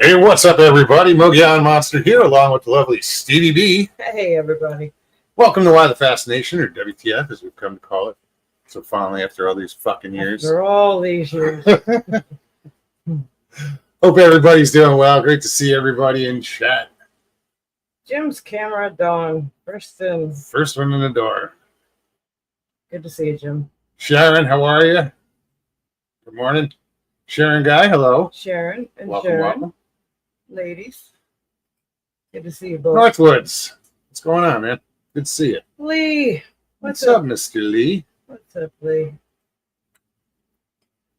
Hey, what's up, everybody? Mogyan Monster here, along with the lovely Stevie B. Hey, everybody. Welcome to Why the Fascination, or WTF, as we've come to call it so fondly after all these fucking years. After all these years. Hope everybody's doing well. Great to see everybody in chat. Jim's camera done. First one in the door. Good to see you, Jim. Sharon, how are you? Good morning. Sharon Guy, hello. Sharon and Welcome, Sharon. welcome. Ladies. Good to see you both. Northwoods, what's going on, man? Good to see you. Lee. What's up, Mr. Lee? What's up, Lee?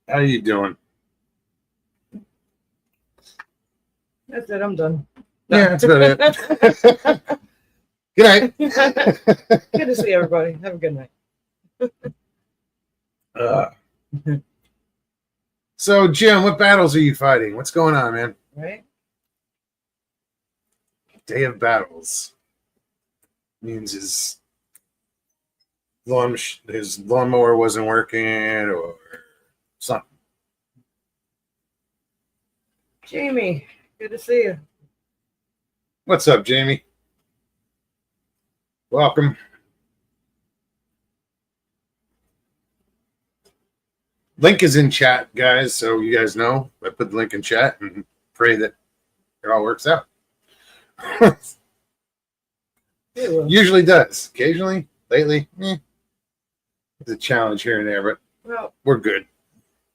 How you doing? That's it. I'm done. Yeah, that's about it. Good night. Good to see everybody. Have a good night. So, Jim, what battles are you fighting? What's going on, man? Right? Day of battles means his lawnmower wasn't working or something. Jamie. Good to see you. What's up, Jamie? Welcome. Link is in chat, guys, so you guys know. I put the link in chat and pray that it all works out. It will. Usually does. Occasionally, lately, it's a challenge here and there, but Well, we're good.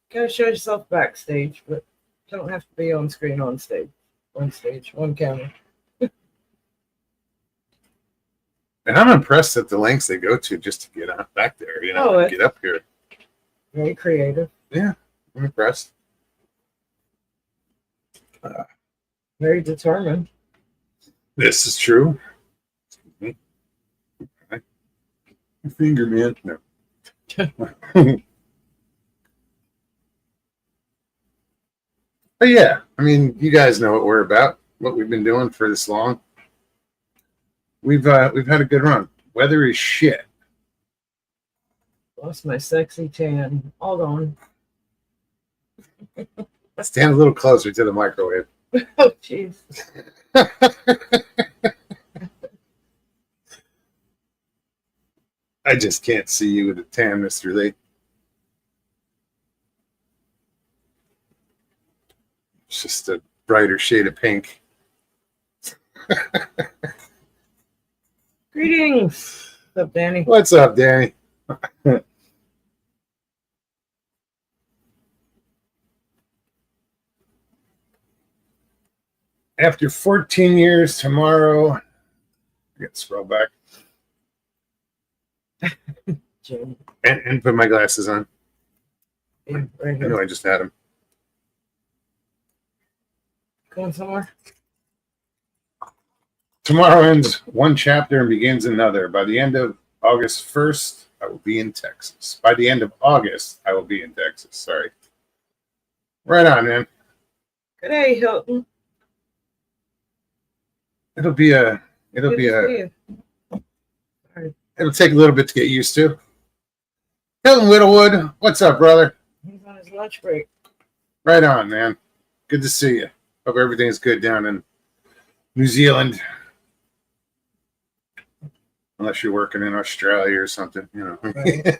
gotta show yourself backstage, but don't have to be on screen on stage. On stage, on camera. And I'm impressed at the lengths they go to just to get on back there, and get up here. Very creative. Yeah, I'm impressed. Very determined. This is true. My finger, man. No. But yeah, I mean, you guys know what we're about, what we've been doing for this long. We've had a good run. Weather is shit. Lost my sexy tan. All gone. Stand a little closer to the microwave. Oh, jeez. I just can't see you with a tan, Mr. Lee. It's just a brighter shade of pink. Greetings. What's up, Danny? What's up, Danny? After 14 years tomorrow, I got to scroll back Jim. and put my glasses on. Yeah, right I know here. I just had them. Going somewhere? Tomorrow ends one chapter and begins another. By the end of August 1st, I will be in Texas. By the end of August, I will be in Texas. Sorry. Right on, man. Good day, Hilton. It'll take a little bit to get used to. Hilton Whittlewood, what's up, brother? He's on his lunch break. Right on, man. Good to see you. Hope everything's good down in New Zealand. Unless you're working in Australia or something, Right.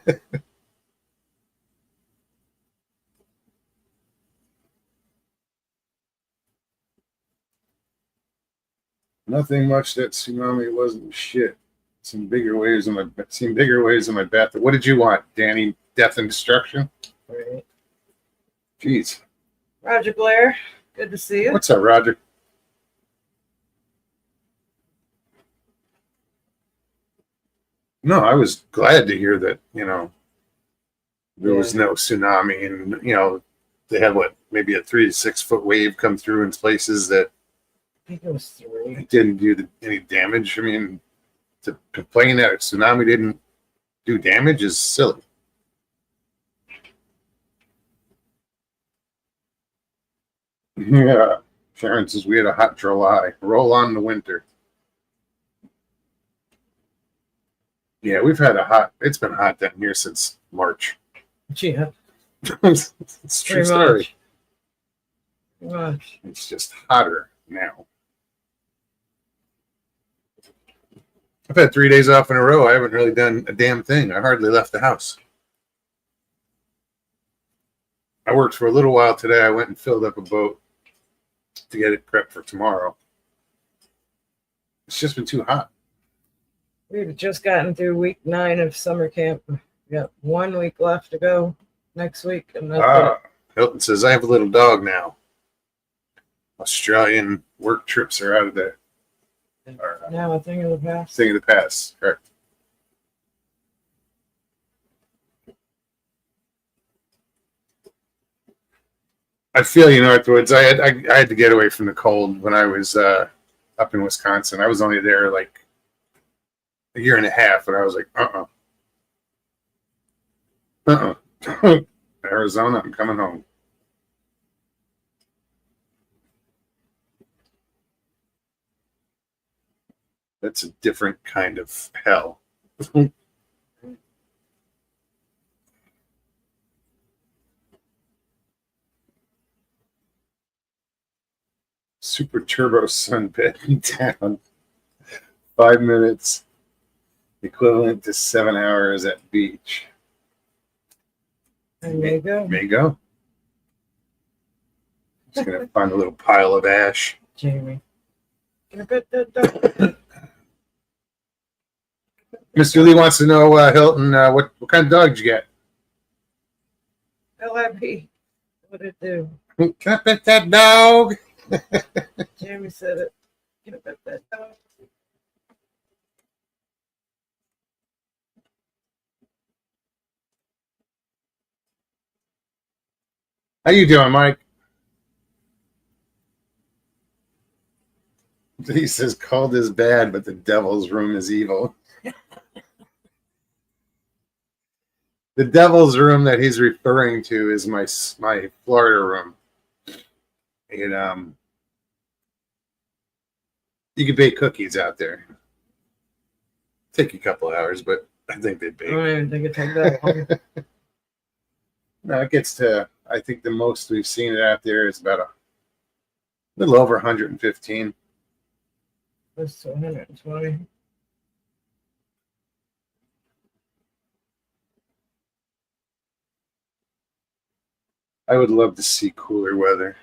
Nothing much. That tsunami wasn't shit. Seen bigger waves in my bathroom. What did you want, Danny? Death and destruction? Right. Jeez. Roger Blair. Good to see you. What's up, Roger? No, I was glad to hear that, there was no tsunami and, they had maybe a 3 to 6 foot wave come through in places that I think it was 3. didn't do any damage. I mean, to complain that a tsunami didn't do damage is silly. Yeah. Sharon says we had a hot July. Roll on the winter. Yeah, it's been hot down here since March. Yeah. It's a true Pretty story. much. Gosh. It's just hotter now. I've had 3 days off in a row. I haven't really done a damn thing. I hardly left the house. I worked for a little while today. I went and filled up a boat to get it prepped for tomorrow. It's just been too hot. We've just gotten through week 9 of summer camp. We got 1 week left to go next week. And that's it. Hilton says, I have a little dog now. Australian work trips are out of there. Now a thing of the past. Thing of the past, correct. I feel you, Northwoods. I had to get away from the cold when I was up in Wisconsin. I was only there like a year and a half, and I was like, Arizona, I'm coming home. That's a different kind of hell. Super turbo sunbed down. 5 minutes, equivalent to 7 hours at beach. There you go. There you go. Just gonna find a little pile of ash. Jamie. Can I put that down? Mr. Lee wants to know, Hilton, what kind of dog did you get? LIB. What'd it do? Can I pet that dog? Jamie said it. Can I put that down? How you doing, Mike? He says cold is bad, but the devil's room is evil. The devil's room that he's referring to is my Florida room. And you could bake cookies out there. Take a couple hours, but I think they bake. I don't even think it took that long. No, it gets to, I think the most we've seen it out there is about a little over 115. That's 120. I would love to see cooler weather.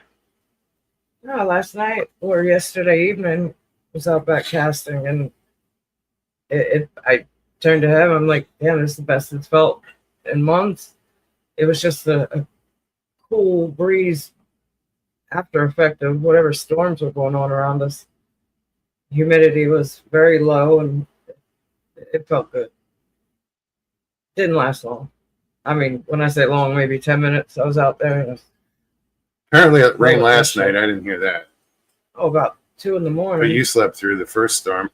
No, last night or yesterday evening was out back casting, and I turned to him. I'm like, damn, this is the best it's felt in months. It was just a cool breeze after effect of whatever storms were going on around us. Humidity was very low, and it felt good. Didn't last long. I mean, when I say long, maybe 10 minutes. I was out there. And Apparently it rained last night. I didn't hear that. about 2 in the But morning. you slept through the first storm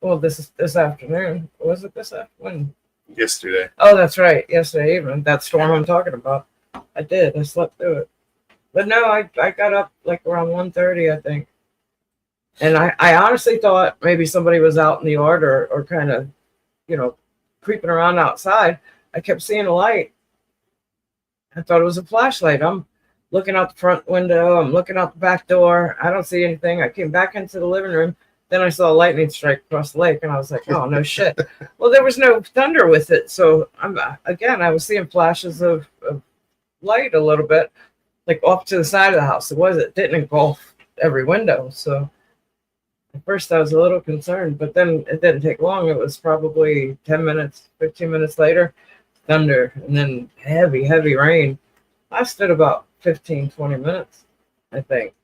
Well, this afternoon. Was it this afternoon? yesterday. Oh, that's right. Yesterday evening. That storm I'm talking about. I did. I slept through it. But no, I got up like around 1:30, I think. And I honestly thought maybe somebody was out in the yard or kind of, creeping around outside. I kept seeing a light. I thought it was a flashlight. I'm looking out the front window. I'm looking out the back door. I don't see anything. I came back into the living room. Then I saw a lightning strike across the lake, and I was like, oh, no shit. Well, there was no thunder with it. So, I was seeing flashes of light a little bit, like off to the side of the house. It didn't engulf every window. So at first I was a little concerned, but then it didn't take long. It was probably 10 minutes, 15 minutes later, thunder, and then heavy, heavy rain. Lasted about 15, 20 minutes, I think.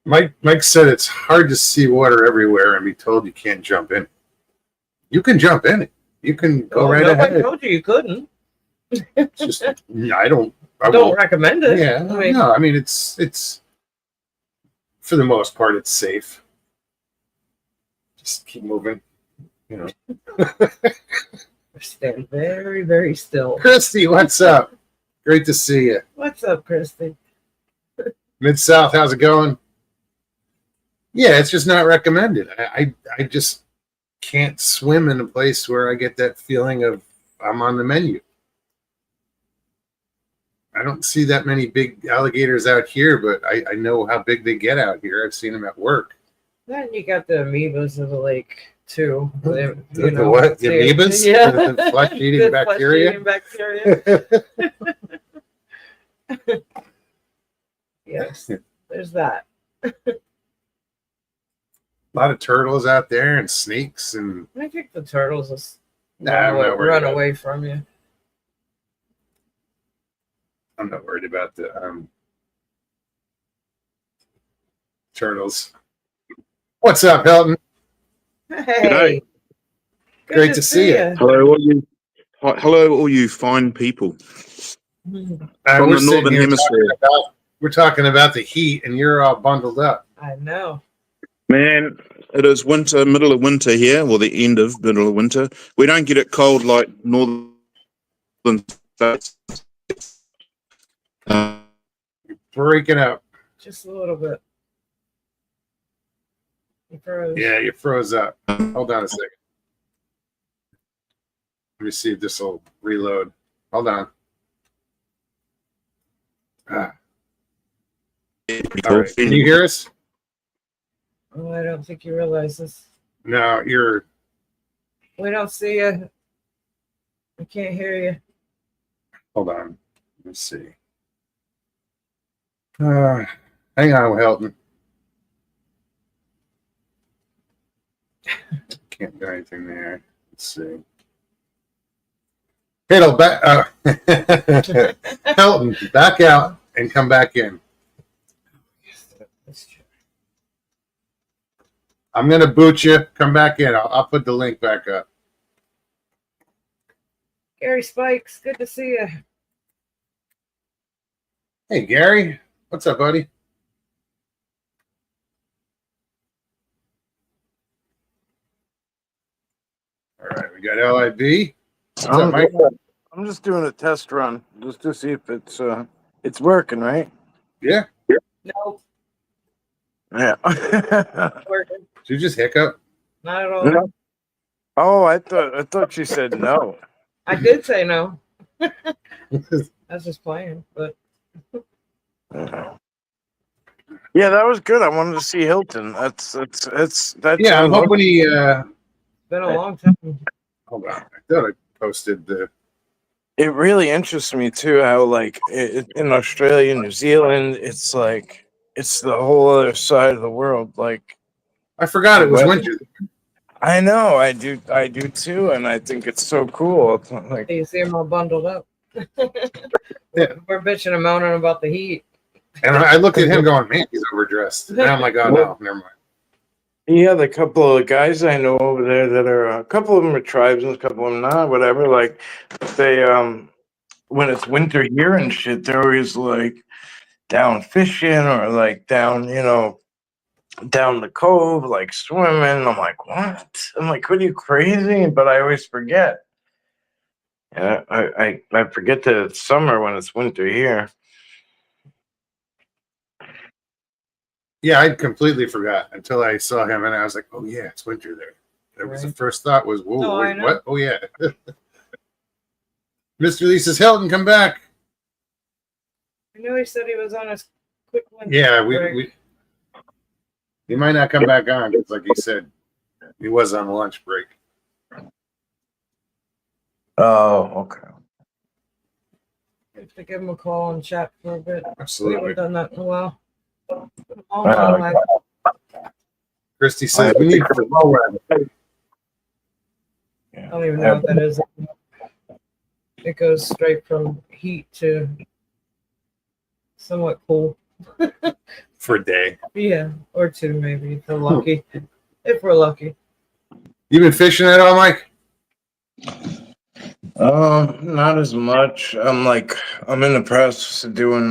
Mike said it's hard to see water everywhere and be told you can't jump in. You can jump in it. You can go right nobody ahead. told you couldn't. It's just I Don't won't. recommend it. Yeah, no. I mean, it's for the most part it's safe. Just keep moving. Stand very, very still. Christy, what's up? Great to see you. What's up, Christy? Mid-South, how's it going? Yeah, it's just not recommended. I just can't swim in a place where I get that feeling of I'm on the menu. I don't see that many big alligators out here, but I know how big they get out here. I've seen them at work. Then you got the amoebas of the lake too. The what? The amoebas? Yeah. The flesh-eating bacteria? Flesh-eating bacteria. Yes, there's that. A lot of turtles out there and snakes and I think the turtles will I'm not worried run about away from you. I'm not worried about the turtles. What's up, Hilton? Hey, good Great to see you. Hello, all you fine people you. from We're the sitting northern here hemisphere. we're talking about the heat, and you're all bundled up. I know. Man, it is winter, middle of winter here, or the end of middle of winter. We don't get it cold like northern states. Breaking up. Just a little bit. You froze. Yeah, you froze up. Hold on a second. Let me see if this will reload. Hold on. All right. Can you hear us? Oh, I don't think you realize this. No, you're. We don't see you. I can't hear you. Hold on. Let's see. Hang on, Hilton. Can't do anything there. Let's see. Hittle back. Hilton, back out and come back in. I'm gonna boot you. Come back in. I'll put the link back up. Gary Spikes, good to see you. Hey, Gary. What's up, buddy? All right, we got LIB. What's up, Mike? I'm just doing a test run just to see if it's working, right? Yeah. No, Yeah. working. Did you just hiccup? Not at all. No. Oh, I thought she said no. I did say no. I was just playing, but Yeah, that was good. I wanted to see Hilton. That's Yeah, I'm hoping he. it's been a long time. Hold on. I thought I posted the. It really interests me too how like in Australia, New Zealand, it's like it's the whole other side of the world. Like I forgot it was winter. I know, I do too, and I think it's so cool. It's not like You see them all bundled up. Yeah. We're bitching and moaning about the heat. And I looked at him going, man, he's overdressed. And I'm like, oh, no, never mind. yeah, the couple of guys I know over there that are a couple of them are tribes and a couple of them not, whatever. Like they when it's winter here and shit, they're always like down fishing or like down, down the cove, like swimming. I'm like, what? I'm like, what are you crazy? But I always forget. Yeah, I forget that it's summer when it's winter here. Yeah, I completely forgot until I saw him and I was like, oh, yeah, it's winter there. That was the Right. first thought was, whoa, Oh, I wait, know. what? Oh, yeah. Mr. Lisa's Hilton, come back. I knew he said he was on his quick lunch Yeah, break. he might not come back on because, like he said, he was on lunch break. Oh, okay. I have to give him a call and chat for a bit. We Absolutely. haven't done that in a while. Oh, Christy says we need for low rent. I don't even know what that is. It goes straight from heat to somewhat cool. For a day. Yeah, or two maybe if we're lucky. If we're lucky. You been fishing at all, Mike? Not as much. I'm in the process of doing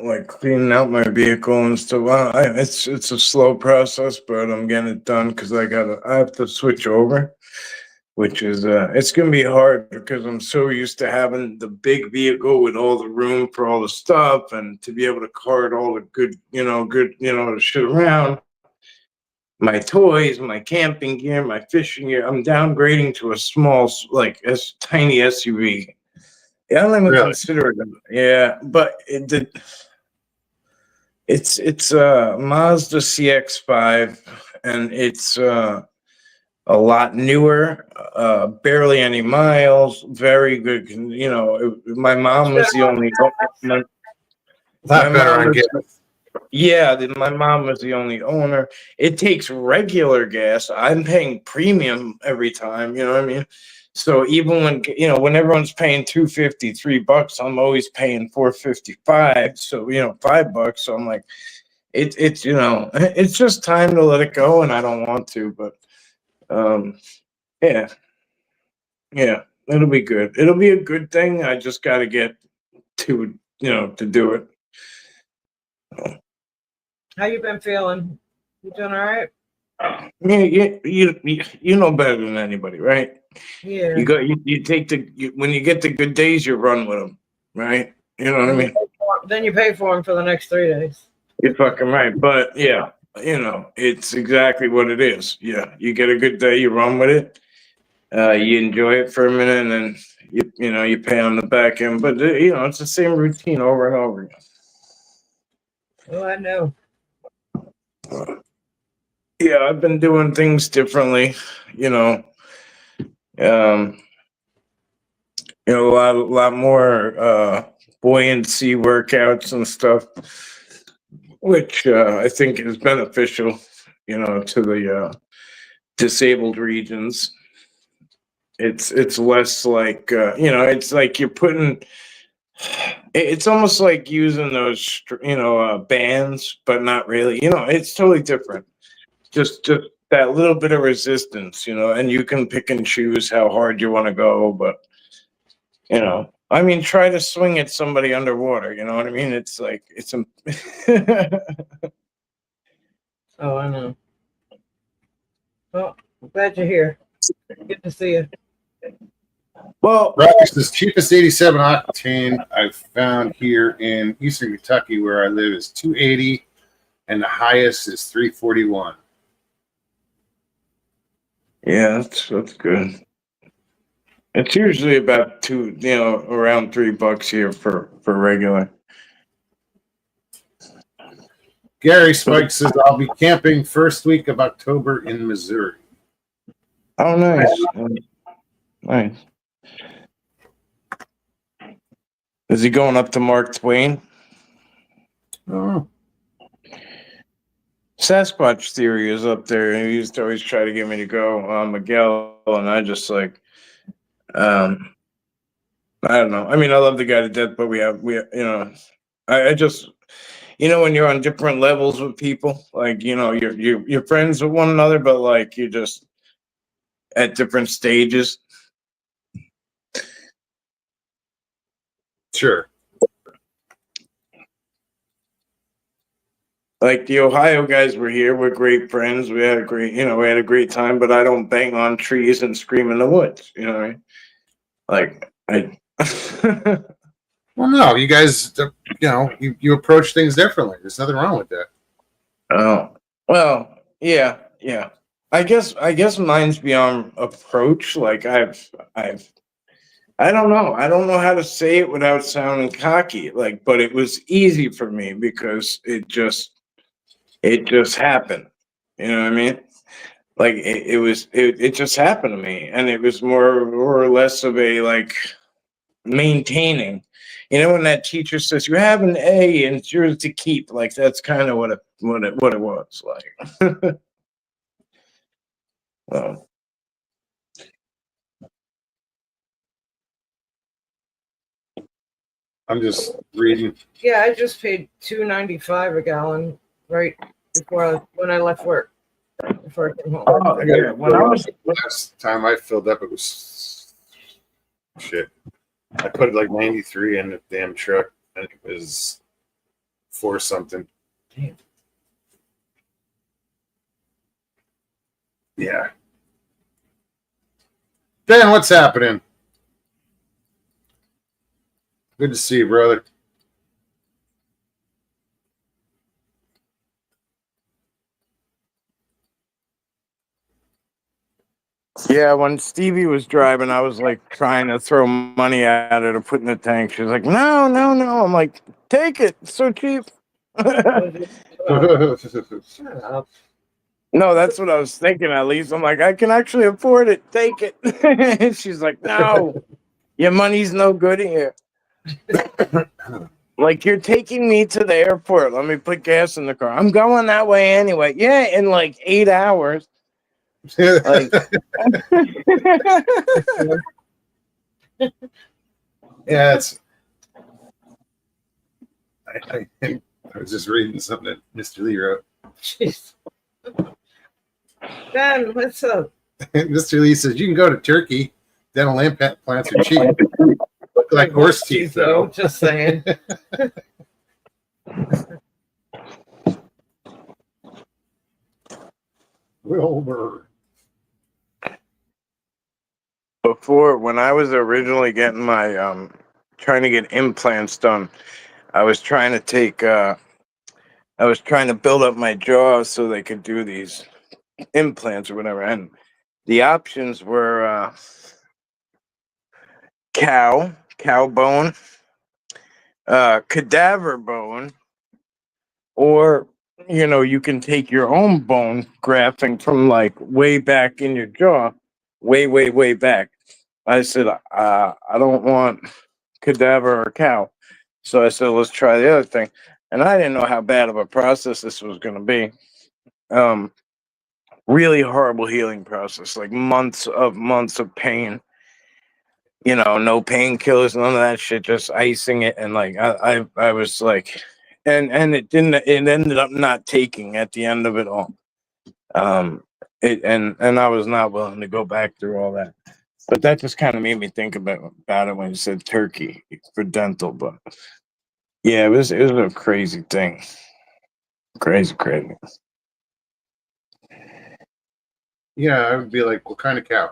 like cleaning out my vehicle and stuff. It's a slow process, but I'm getting it done because I have to switch over, which is it's gonna be hard because I'm so used to having the big vehicle with all the room for all the stuff and to be able to cart all the good the shit around. My toys, my camping gear, my fishing gear. I'm downgrading to a small, like tiny SUV. Yeah, I don't even Really? consider it. Yeah, but it's Mazda CX-5, and it's a lot newer, barely any miles, very good. You know, my mom was the only. My, A my lot better mom on was, gas. yeah, my mom was the only owner. It takes regular gas. I'm paying premium every time. You know what I mean? So even when when everyone's paying $2.50, $3, I'm always paying $4.55. So $5. So I'm like, it's it's just time to let it go, and I don't want to, but yeah, yeah, it'll be good. It'll be a good thing. I just got to get to to do it. How you been feeling? You doing all right? You know better than anybody, right? Yeah. You take when you get the good days, you run with them, right? You know what I mean? Then you pay for them for the next 3 days. You're fucking right. But yeah, it's exactly what it is. Yeah, you get a good day, you run with it. You enjoy it for a minute, and then you pay on the back end. But it's the same routine over and over again. Oh, I know. Yeah, I've been doing things differently. You know, um, a lot more buoyancy workouts and stuff, which I think is beneficial. To the disabled regions. It's less like it's like you're putting. It's almost like using those bands, but not really. It's totally different. Just that little bit of resistance, and you can pick and choose how hard you want to go, but I mean, try to swing at somebody underwater. You know what I mean? It's like it's Oh, I know. Well, I'm glad you're here. Good to see you. well. Rockets is cheapest 87 octane I've found here in Eastern Kentucky, where I live, is 280, and the highest is 341. Yeah, that's good. It's usually about around $3 here for regular. Gary Spike says I'll be camping first week of October in Missouri. Oh, nice, nice. Is he going up to Mark Twain? Oh, Sasquatch theory is up there, and he used to always try to get me to go. Miguel, and I just like, I don't know. I mean, I love the guy to death, but I just, when you're on different levels with people, like you're friends with one another, but like you're just at different stages. sure. Like the Ohio guys were here. We're great friends. We had a great time. But I don't bang on trees and scream in the woods. You know what I mean? Like I. Well, no, you guys, you approach things differently. There's nothing wrong with that. Oh well, yeah. I guess mine's beyond approach. Like I don't know. I don't know how to say it without sounding cocky. Like, but it was easy for me because it just happened. You know what I mean? Like it just happened to me, and it was more or less of a like maintaining. When that teacher says you have an A and it's yours to keep, like that's kind of what it was like. Well, I'm just reading. Yeah, I just paid $2.95 a gallon right when I left work. Before I came home. oh, yeah. When I was Last time I filled up, it was shit. I put like 93 in the damn truck, and it was 4 something. Damn. Yeah. Dan, what's happening? Good to see you, brother. Yeah, when Stevie was driving, I was like trying to throw money at her to put in the tank. She was like, "No, no, no." I'm like, "Take it. It's so cheap." Shut up. No, that's what I was thinking. At least I'm like, I can actually afford it. Take it. She's like, "No, your money's no good here." Like, you're taking me to the airport. Let me put gas in the car. I'm going that way anyway. Yeah, in like 8 hours. Like, Yeah, it's. I was just reading something that Mr. Lee wrote. Jeez. Ben, what's up? Mr. Lee says you can go to Turkey. Dental implant plants are cheap. Look like horse teeth, though. Just saying. Wilbur. before, when I was originally getting my trying to get implants done, I was trying to I was trying to build up my jaw so they could do these implants or whatever. And the options were cow bone, cadaver bone, or you can take your own bone grafting from like way back in your jaw, way back. I said, I don't want cadaver or cow. So I said, let's try the other thing. And I didn't know how bad of a process this was going to be. Really horrible healing process, like months of pain. No painkillers, none of that shit, just icing it. And like, I was like, and it ended up not taking at the end of it all. And I was not willing to go back through all that. But that just kind of made me think about it when you said Turkey for dental. But yeah, it was a crazy thing. Crazy. Yeah, I would be like, what kind of cow?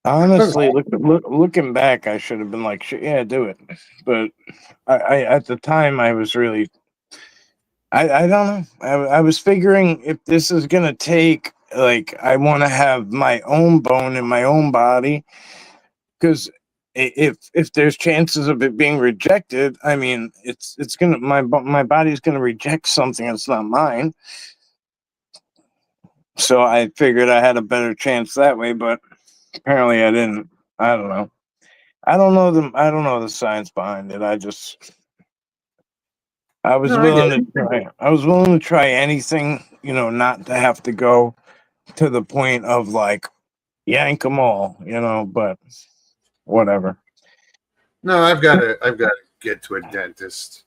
Honestly, looking back, I should have been like, yeah, do it. But I at the time, I was really, I don't know. I was figuring if this is gonna take, like, I want to have my own bone in my own body, because if there's chances of it being rejected, I mean, it's gonna my body's gonna reject something that's not mine. So I figured I had a better chance that way, but apparently I didn't. I don't know. I don't know the science behind it. I was No, I willing get to try. I was willing to try anything, not to have to go to the point of like yank them all, but whatever. No, I've got to get to a dentist.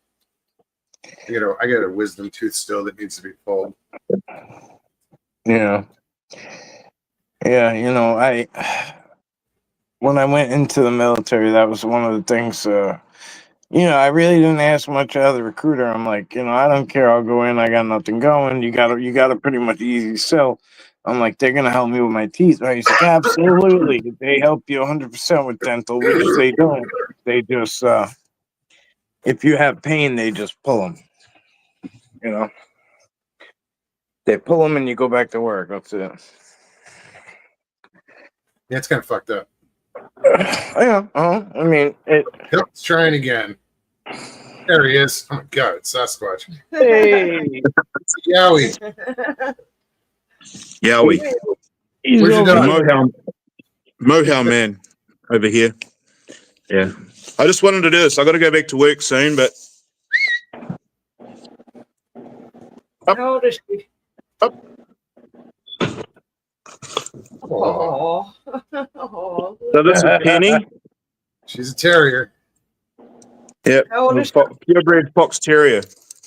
I got a wisdom tooth still that needs to be pulled. Yeah. Yeah, when I went into the military, that was one of the things. I really didn't ask much out of the recruiter. I'm like, I don't care. I'll go in. I got nothing going. You got a pretty much easy sell. I'm like, they're gonna help me with my teeth, right? He's like, absolutely. They help you 100% with dental, which they don't. They just, if you have pain, they just pull them. They pull them and you go back to work. That's it. Yeah, it's kind of fucked up. Yeah. I mean, Let's trying again. There he is. Oh my god, it's Sasquatch. hey. It's a Yowie. Yowie. He's Where's your over dog? Mohow man over here. Yeah. I just wanted to do this. I got to go back to work soon, but How old is she? Up. Oh, Oh. so this is Penny. she's a terrier. Yep. How old is Purebred fox terrier. It's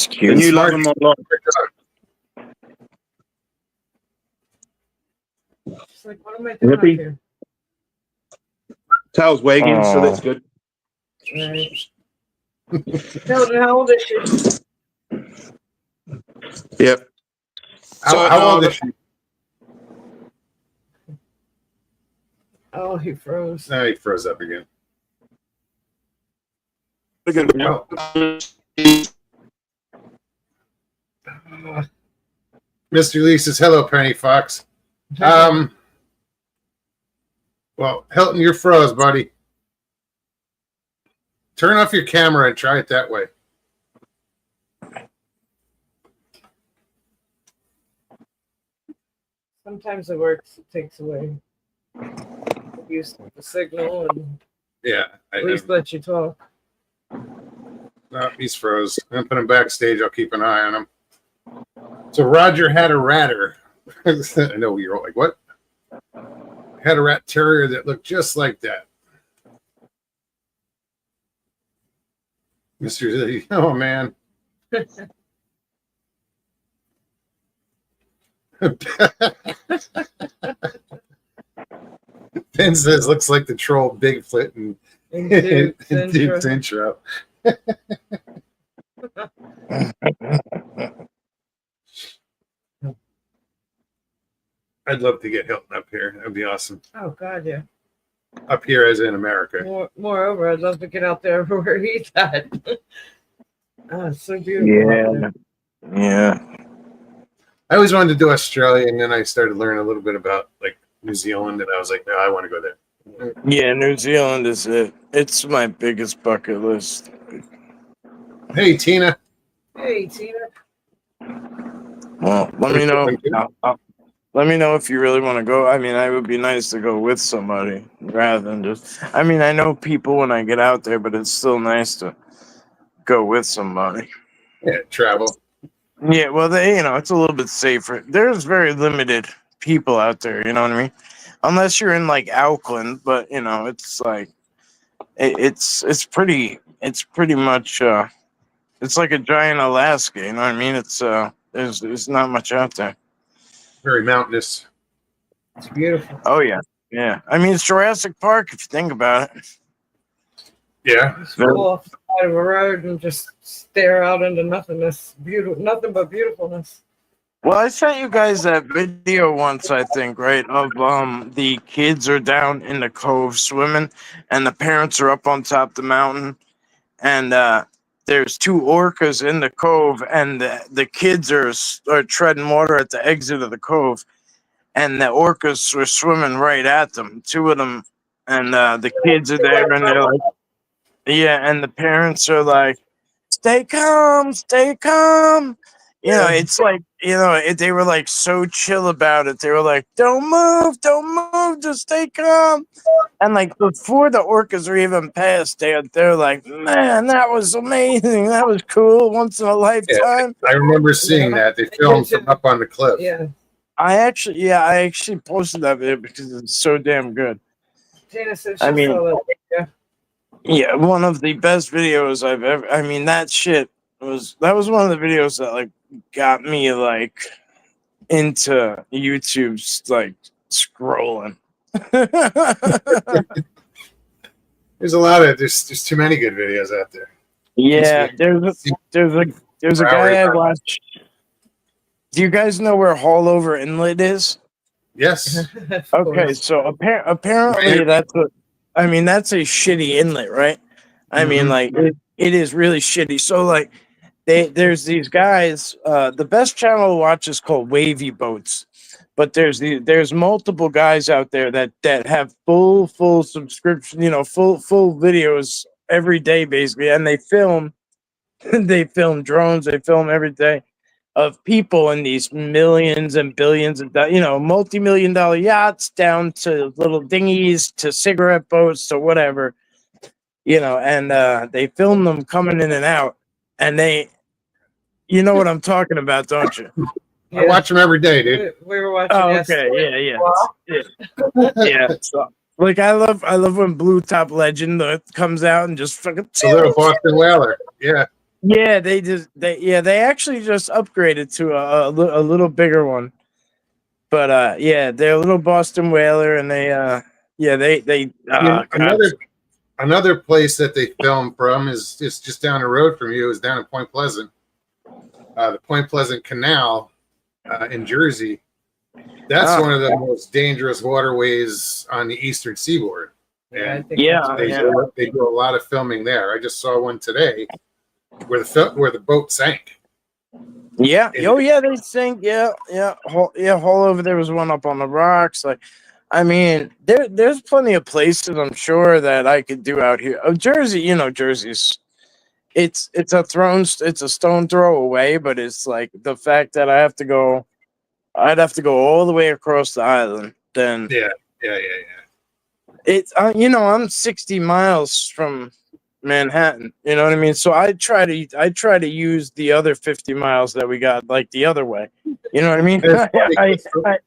The cute. new love of my life. She's like, what am I doing up Nippy. here? Tail's wagging, so that's good. Right. Sheldon, how old is she? Yep. How old is she? Oh, he froze. No, he froze up again. Uh, Mr. Lee says, hello, Penny Fox. Well, Hilton, you're froze, buddy. Turn off your camera and try it that way. Sometimes it works. It takes away use of the signal and Yeah. at least let you talk. No, he's froze. I'm gonna put him backstage. I'll keep an eye on him. So Roger had a ratter. I know you're all like, what? Had a rat terrier that looked just like that. Mr. Z, oh man. Ben says looks like the troll Bigfoot and In Duke's in intro. Duke's intro. I'd love to get Hilton up here. That'd be awesome. Oh God, yeah. Up here as in America. Moreover, I'd love to get out there where he's at. Oh, it's so beautiful. out there. Yeah. I always wanted to do Australia, and then I started learning a little bit about like New Zealand, and I was like, no, I want to go there. Yeah, New Zealand is it. It's my biggest bucket list. Hey, Tina. Hey, Tina. Well, let me know. Let me know if you really want to go. I mean, it would be nice to go with somebody rather than just. I mean, I know people when I get out there, but it's still nice to go with somebody. Yeah, travel. Yeah, well, it's a little bit safer. There's very limited people out there. You know what I mean? Unless you're in like Auckland, but it's like it's pretty much it's like a giant Alaska. You know what I mean? It's there's not much out there. Very mountainous. It's beautiful. Oh yeah, yeah. I mean, it's Jurassic Park if you think about it. Yeah. Just pull off the side of a road and just stare out into nothingness. Beautiful, nothing but beautifulness. Well, I sent you guys that video once, I think, right? Of the kids are down in the cove swimming, and the parents are up on top of the mountain, and there's two orcas in the cove, and the kids are treading water at the exit of the cove, and the orcas were swimming right at them, two of them, and the kids are there, and they're like, yeah, and the parents are like, stay calm, stay calm. It's like, they were like so chill about it. They were like, don't move, just stay calm. And like before the orcas are even past, they're like, man, that was amazing. That was cool. Once in a lifetime. I remember seeing that. They filmed from up on the cliff. Yeah. I actually posted that video because it's so damn good. Tina said she I mean, saw that. Yeah. Yeah, one of the best videos I've ever. I mean, that was one of the videos that like got me like into YouTube's like scrolling. There's a lot of there's too many good videos out there. Yeah, there's a guy I watch. Do you guys know where Hall Over Inlet is? Yes. Of Okay, course. so apparently that's a shitty inlet, right? I mean, like it is really shitty. So like there's these guys. The best channel to watch is called Wavy Boats, but there's multiple guys out there that have full subscription, full videos every day basically, and they film drones, they film every day of people in these millions and billions of multi-million-dollar yachts down to little dinghies to cigarette boats to whatever, and they film them coming in and out, and you know what I'm talking about, don't you? Yeah. I watch them every day, dude. We were watching. Oh, yesterday. okay, yeah. So, like I love when Blue Top Legend comes out and just fucking. It's a little Boston Whaler. Yeah. Yeah, they actually just upgraded to a little bigger one, but they're a little Boston Whaler, and Another place that they film from is just down the road from you, is down in Point Pleasant, the Point Pleasant Canal in Jersey. That's one of the most dangerous waterways on the eastern seaboard. I And think they do a lot of filming there. I just saw one today where the boat sank. Yeah. And- Oh, yeah. They sink. Yeah. Yeah. All over there was one up on the rocks. Like, I mean, there's plenty of places I'm sure that I could do out here. Oh, Jersey, Jersey's it's a stone throw away, but it's like the fact that I'd have to go all the way across the island. Then Yeah. it's I'm 60 miles from Manhattan. You know what I mean? So I try to use the other 50 miles that we got like the other way. You know what I mean? It's funny, I-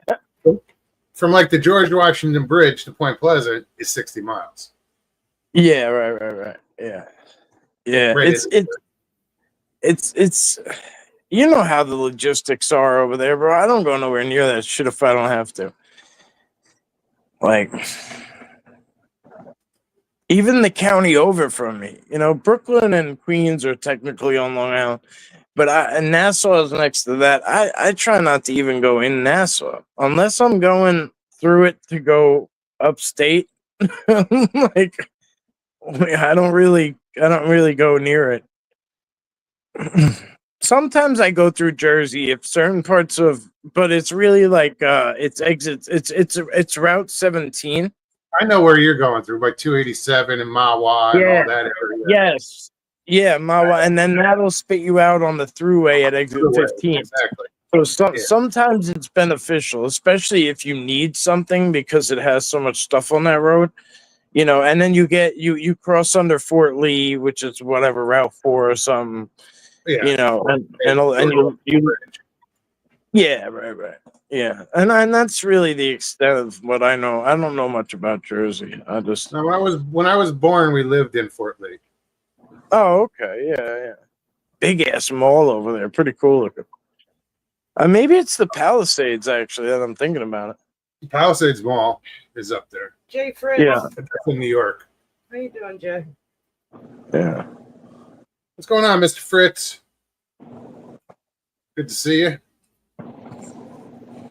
from like the George Washington Bridge to Point Pleasant is 60 miles. yeah, right. Yeah. Yeah. Right. It's you know how the logistics are over there, bro. I don't go nowhere near that shit if I don't have to. Like, even the county over from me, Brooklyn and Queens are technically on Long Island, but and Nassau is next to that. I try not to even go in Nassau unless I'm going through it to go upstate. Like, I don't really go near it. Sometimes I go through Jersey if certain parts of, but it's really like it's exits. It's Route 17. I know where you're going through, like 287 and Mawa and Yeah. all that area. Yes. Yeah, Mawa, and then that'll spit you out on the thruway at exit 15. Exactly. So Yeah. sometimes it's beneficial, especially if you need something because it has so much stuff on that road. And then you cross under Fort Lee, which is whatever Route 4 or something. Yeah. And you yeah, right. Yeah, and that's really the extent of what I know. I don't know much about Jersey. I just Now, when I was born, we lived in Fort Lee. okay, yeah. Big ass mall over there, pretty cool looking. Maybe it's the Palisades actually that I'm thinking about it. Palisades Mall is up there. Jay Fritz. Yeah. That's in New York. How you doing, Jay? Yeah. What's going on, Mr. Fritz? Good to see you.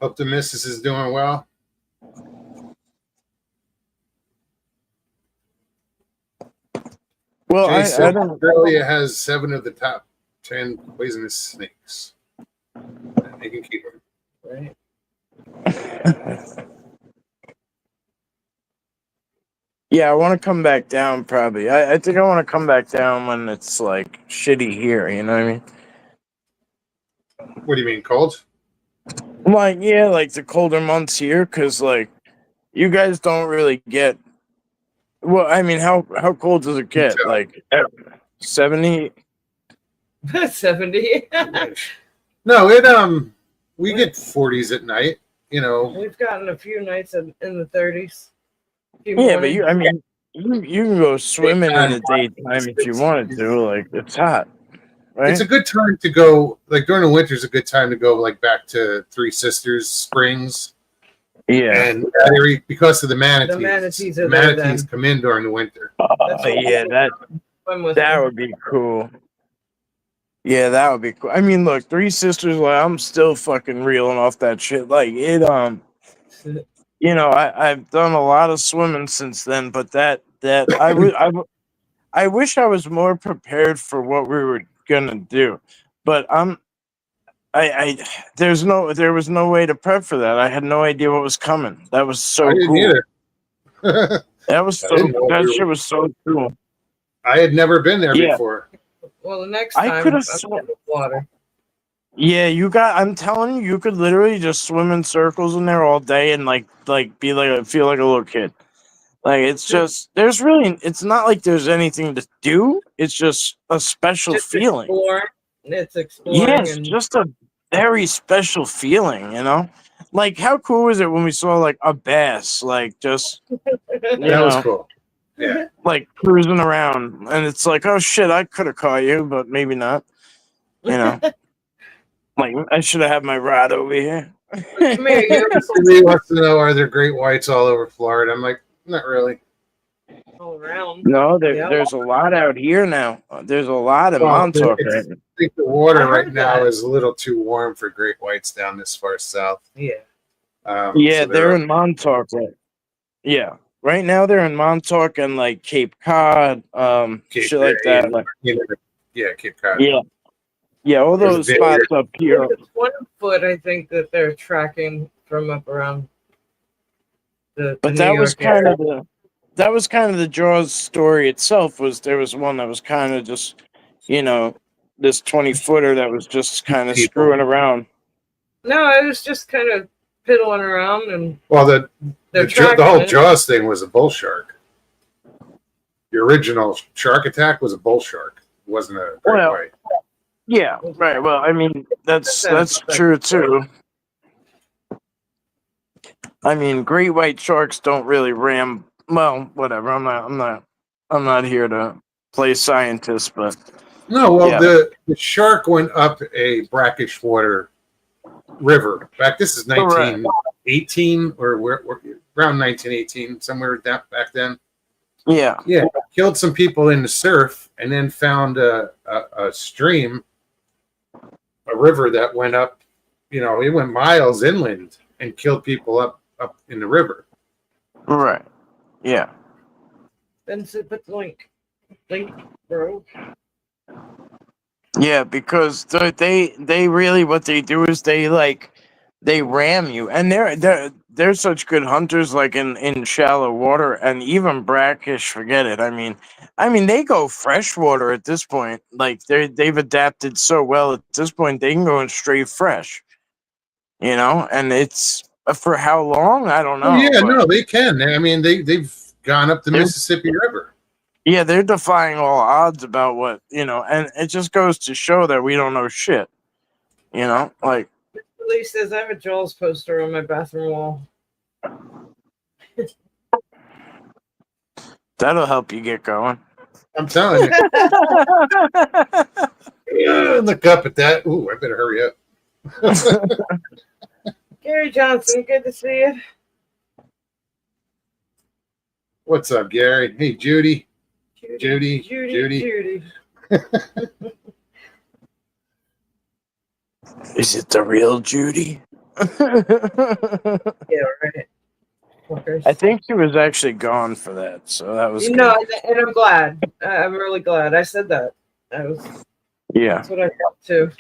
Hope the missus is doing well. Well, I Jason, don't. Australia has 7 of the top 10 poisonous snakes. And they can keep them. Right. Yeah, I want to come back down probably. I think I want to come back down when it's like shitty here. You know what I mean? What do you mean, cold? Like, yeah, like the colder months here, because like you guys don't really get. Well, I mean, how cold does it get? Like 70? 70. No, we get 40s at night. We've gotten a few nights in the 30s. Yeah, but you can go swimming in the daytime if you wanted to. Like, it's hot, right? It's a good time to go. Like during the winter is a good time to go. Like back to Three Sisters Springs. Yeah. And because of the manatees. The manatees are the there manatees then. come in during the winter. Yeah, that would be cool. Yeah, that would be cool. I mean, look, Three Sisters, like, I'm still fucking reeling off that shit. Like, it, I've done a lot of swimming since then, but I wish I was more prepared for what we were gonna do. But there was no way to prep for that. I had no idea what was coming. That was so I didn't cool. either. That shit was so cool. I had never been there Yeah. before. Well, the next I time could've I'm sworn- in the water. Yeah, I'm telling you, you could literally just swim in circles in there all day and feel like a little kid. Like, it's just it's not like there's anything to do. It's just a special Just feeling. exploring. It's exploring. Yes, and just a very special feeling, Like, how cool was it when we saw like a bass, like just That was cool. Yeah. like cruising around, and it's like, oh shit, I could have caught you, but maybe not. Like, I should have had my rod over here. Come here, you're He wants to know, are there great whites all over Florida? I'm like, not really. all around. No, Yeah. there's a lot out here now. There's a lot in Well, Montauk. it's- Right? I think the water I heard right now that. is a little too warm for great whites down this far south. Yeah. Yeah, So they're in Montauk. Right? Yeah, right now they're in Montauk and like Cape Cod, Cape shit like May, that. Like, Yeah, Cape Cod. yeah, Yeah, all There's a those video. spots up here. It's 1 foot, I think, that they're tracking from up around the But New that was York area. kind of the Jaws story itself. Was there was one that was kind of just, you know, this 20-footer that was just kind of People. screwing around. No, I was just kind of piddling around, and Well, the they're the tracking whole it. Jaws thing was a bull shark. The original shark attack was a bull shark. It wasn't a great Well, white. Yeah, right. Well, I mean, that's That's- true too. I mean, great white sharks don't really ram. Well, whatever. I'm not here to play scientist, but No, well, Yeah. the shark went up a brackish water river. Back this is Correct. 1918 or around 1918, somewhere back then. yeah, Yeah, killed some people in the surf, and then found a stream, a river that went up. You know, it went miles inland and killed people up in the river. right. Yeah, Then put the link, bro. yeah. Because they really what they do is they ram you, and they're such good hunters, like in shallow water and even brackish. Forget it. I mean they go freshwater at this point. Like they've adapted so well at this point. They can go in straight fresh. You know, and it's for how long I don't know. Oh, yeah, but- no, they can. I mean, they've gone up the They're- Mississippi River. Yeah, they're defying all odds about what, and it just goes to show that we don't know shit. Like, Lee says I have a Jaws poster on my bathroom wall. that'll help you get going. I'm telling you. Look up at that. Ooh, I better hurry up. Gary Johnson, good to see you. What's up, Gary? Hey, Judy. Judy. Judy. Is it the real Judy? Yeah, right. Fuckers. I think she was actually gone for that, so that was No, good. and I'm glad. I'm really glad. I said that. Yeah. That's what I thought too.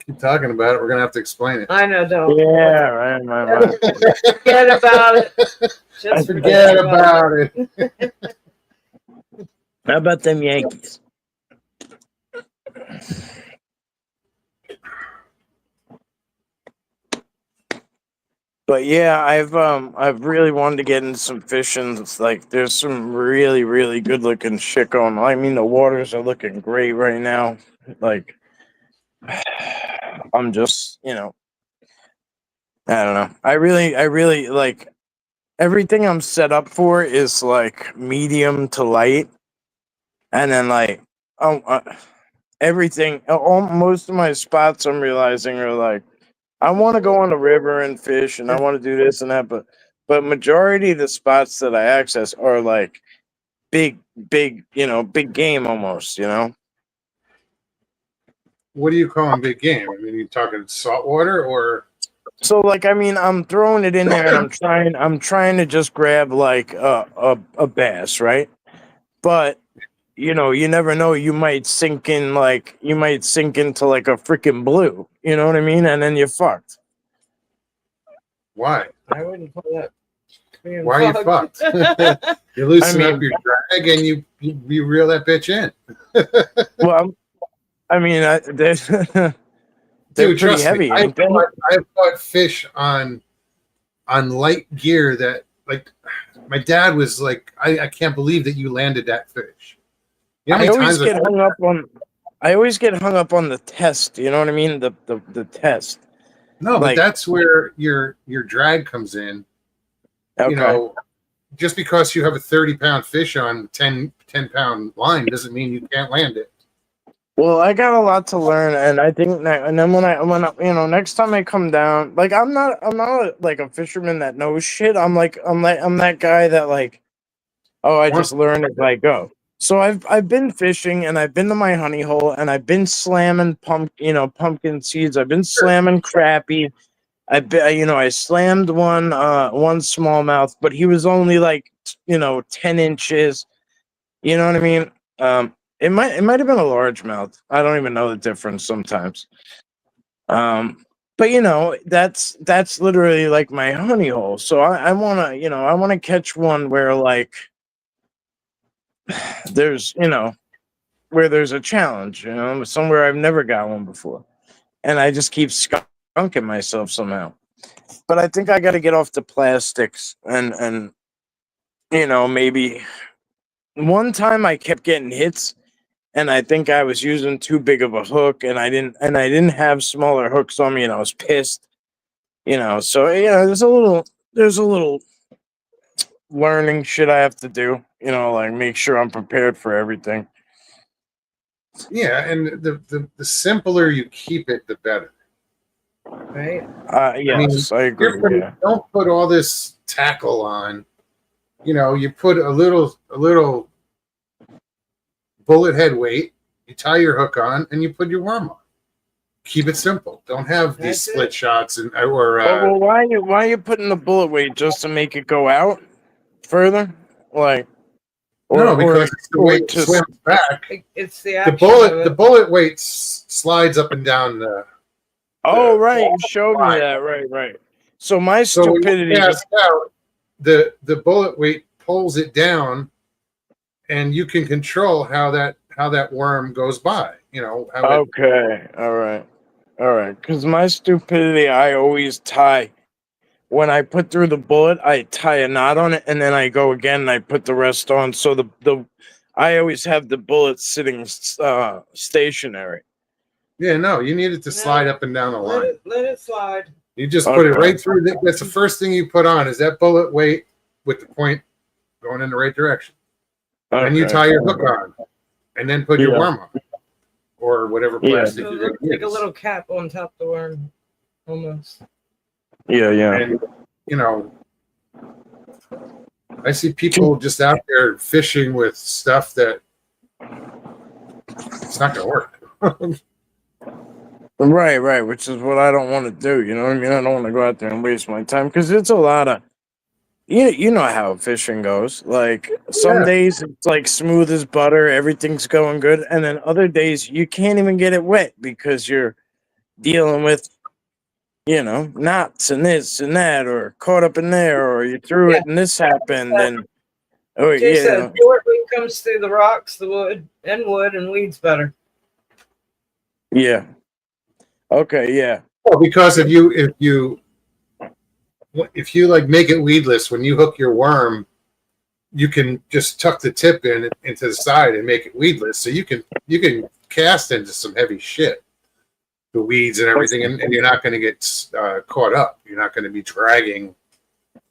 Keep talking about it. We're gonna have to explain it. I know, don't. Yeah, right. Forget about it. Just Forget about it. How about them Yankees? But yeah, I've really wanted to get into some fishing. It's like there's some really, really good looking shit going on. I mean, the waters are looking great right now. Like, I'm just, I don't know. I really like everything I'm set up for is like medium to light, and then like, everything. Most of my spots I'm realizing are like, I want to go on the river and fish, and I want to do this and that, but majority of the spots that I access are like big game almost. What do you call them big game? I mean, you talking saltwater or? So like, I mean, I'm throwing it in there, and I'm trying to just grab like a bass, right? But you never know. You might sink into like a freaking blue. You know what I mean? And then you're fucked. Why? I wouldn't call that. being Why are you fucked? You loosen I mean- up your drag and you reel that bitch in. Well, I mean, they're Dude, pretty trust heavy. me. I've ain't they? caught fish on light gear that, like, my dad was like, I can't believe that you landed that fish. You know how I many always times get hung up on. I always get hung up on the test. You know what I mean? The test. No, but like- that's where your drag comes in. Okay. You know, just because you have a 30-pound fish on 10-pound line doesn't mean you can't land it. Well, I got a lot to learn, and I think, and then when I next time I come down, like I'm not like a fisherman that knows shit. I'm that guy that like, oh, I just learn as I go. So I've been fishing, and I've been to my honey hole, and I've been slamming pumpkin seeds. I've been slamming crappie. I slammed one smallmouth, but he was only like 10 inches. You know what I mean? It might have been a largemouth. I don't even know the difference sometimes. But you know, that's literally like my honey hole. So I wanna, you know, I wanna catch one where like there's, you know, where there's a challenge, you know, somewhere I've never got one before. And I just keep skunking myself somehow. But I think I gotta get off the plastics and you know, maybe one time I kept getting hits and I think I was using too big of a hook and I didn't have smaller hooks on me and I was pissed. You know, so yeah, there's a little learning shit I have to do, you know, like make sure I'm prepared for everything. Yeah, and the simpler you keep it, the better. Right? Yes, I agree. Don't put all this tackle on. You know, you put a little bullet head weight, you tie your hook on, and you put your worm on. Keep it simple. Don't have these That's split it. shots and Well, why are you putting the bullet weight just to make it go out further? Like, no, because it's the way it just swims back. It's the The action of the it. bullet weight slides up and down the. Oh, right, you showed me that. Right. So my So when stupidity. you cast out, the bullet weight pulls it down, and you can control how that worm goes by. You know how it, Okay, all right. Because my stupidity, I always tie. When I put through the bullet, I tie a knot on it, and then I go again and I put the rest on. So I always have the bullet sitting stationary. yeah, no, you need it to No, slide up and down the line. Let it slide. You just put it Okay. right through. That's the first thing you put on is that bullet weight with the point going in the right direction. And you Okay. tie your hook on, and then put your Yeah. worm on, or whatever Yeah. plastic So you're look going like to a use. little cap on top of the worm, almost. Yeah. And you know, I see people just out there fishing with stuff that it's not going to work. Right, which is what I don't want to do. You know what I mean? I don't want to go out there and waste my time because it's a lot of. You know how fishing goes. Like some Yeah. days it's like smooth as butter, everything's going good, and then other days you can't even get it wet because you're dealing with, you know, knots and this and that, or caught up in there, or you threw Yeah. it and this happened, and oh Jay yeah, said, "Bullet weight comes through the rocks, the wood, and weeds better." yeah, okay, yeah, Well, because if you like make it weedless when you hook your worm, you can just tuck the tip into the side and make it weedless. So you can cast into some heavy shit, the weeds and everything, and you're not going to get caught up. You're not going to be dragging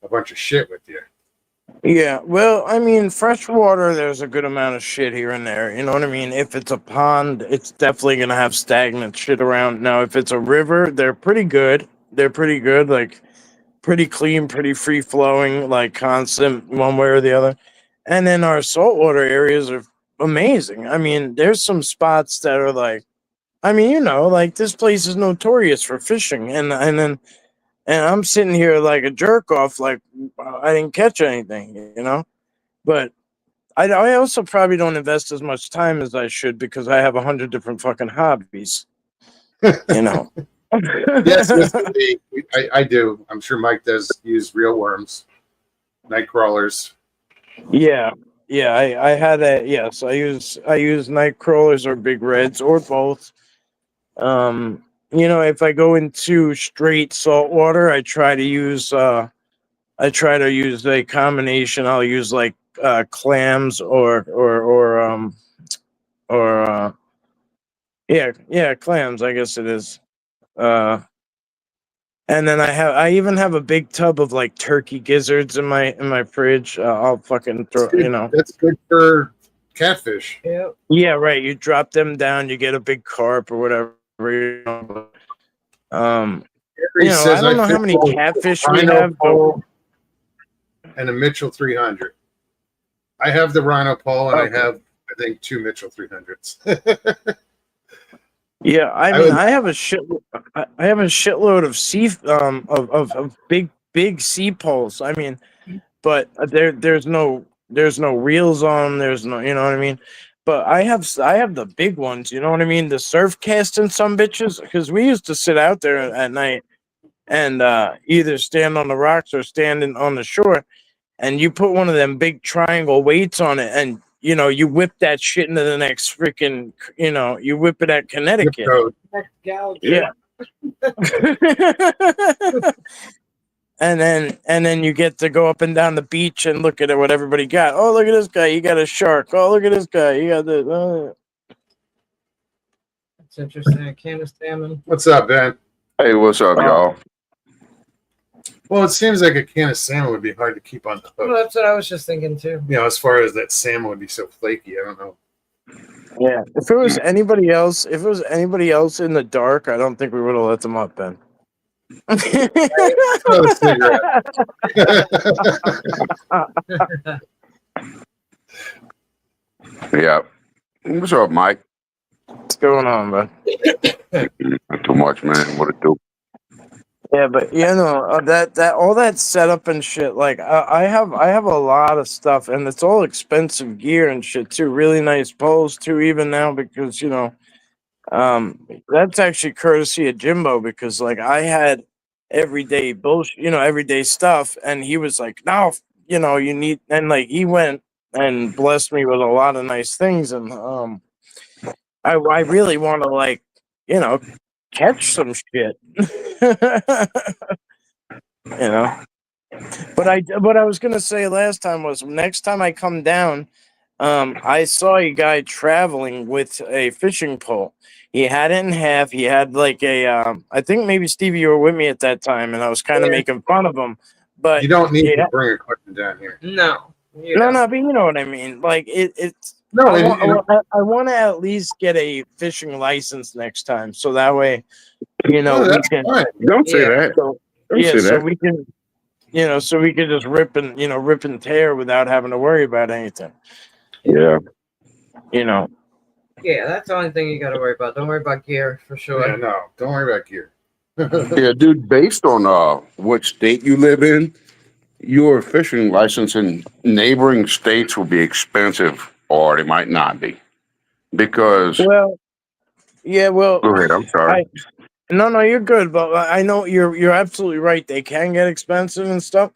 a bunch of shit with you. yeah. Well, I mean, freshwater, there's a good amount of shit here and there. You know what I mean? If it's a pond, it's definitely gonna have stagnant shit around. Now, if it's a river, they're pretty good. They're pretty good, like pretty clean, pretty free flowing, like constant one way or the other. And then our saltwater areas are amazing. I mean, there's some spots that are like, I mean, you know, like this place is notorious for fishing, and I'm sitting here like a jerk off, like I didn't catch anything, you know. But I also probably don't invest as much time as I should because I have 100 different fucking hobbies, you know. Yes, I do. I'm sure Mike does use real worms, night crawlers. Yeah, I had a yes. I use night crawlers or big reds or both. You know, if I go into straight salt water, I try to use a combination. I'll use like clams or yeah clams. I guess it is. Uh, and then I even have a big tub of like turkey gizzards in my fridge. I'll fucking throw, you know. That's good for catfish. Yep. Yeah, right. You drop them down, you get a big carp or whatever. You know. He You know, says I don't know how fish many with a catfish we rhino have, but pole and a Mitchell 300. I have the rhino pole and Okay. I have, I think, 2 Mitchell 300s. yeah, I I mean, would- I have a shitload of of big sea poles. I mean, but there's no reels on them. There's no, you know what I mean. but I have the big ones. You know what I mean? The surf casting some bitches, because we used to sit out there at night and either stand on the rocks or standing on the shore, and you put one of them big triangle weights on it, and you whip that shit into the next freaking, you whip it at Zip Connecticut. code. Yeah. And then you get to go up and down the beach and look at what everybody got. Oh, look at this guy. You got a shark. Oh, look at this guy. You got this. That's interesting. A can of salmon. What's up, Ben? Hey, what's up, y'all? Well, it seems like a can of salmon would be hard to keep on the Well, hook. that's what I was just thinking too. As far as that salmon would be so flaky, I don't know. Yeah. If it was anybody else in the dark, I don't think we would have let them up, Ben. Another cigarette. Yeah. What's up, Mike? What's going on, bud? Not too much, man. What it do? Yeah, but that all that setup and shit. Like I have a lot of stuff, and it's all expensive gear and shit too. Really nice poles too, even now, because that's actually courtesy of Jimbo, because like I had everyday bullshit, everyday stuff, and he was like, no, you need, and like he went and blessed me with a lot of nice things, and I really want to, like, catch some shit. But what I was gonna say last time was, next time I come down, I saw a guy traveling with a fishing pole. He had it in half. He had like a I think maybe Stevie, you were with me at that time, and I was kind of making fun of him. But You don't need to bring equipment down here. No. no, but you know what I mean. Like it's. No, I want to at least get a fishing license next time, so that way, we that's can. fine. Don't say Yeah. that. So, Don't say so that. we can, so we can just rip and tear without having to worry about anything. Yeah. Yeah, that's the only thing you got to worry about. Don't worry about gear for sure. Yeah, no, don't worry about gear. Yeah, dude, based on what state you live in, your fishing license in neighboring states will be expensive, or they might not be. Because Well, go ahead, I'm sorry. no, you're good, but I know you're absolutely right. They can get expensive and stuff.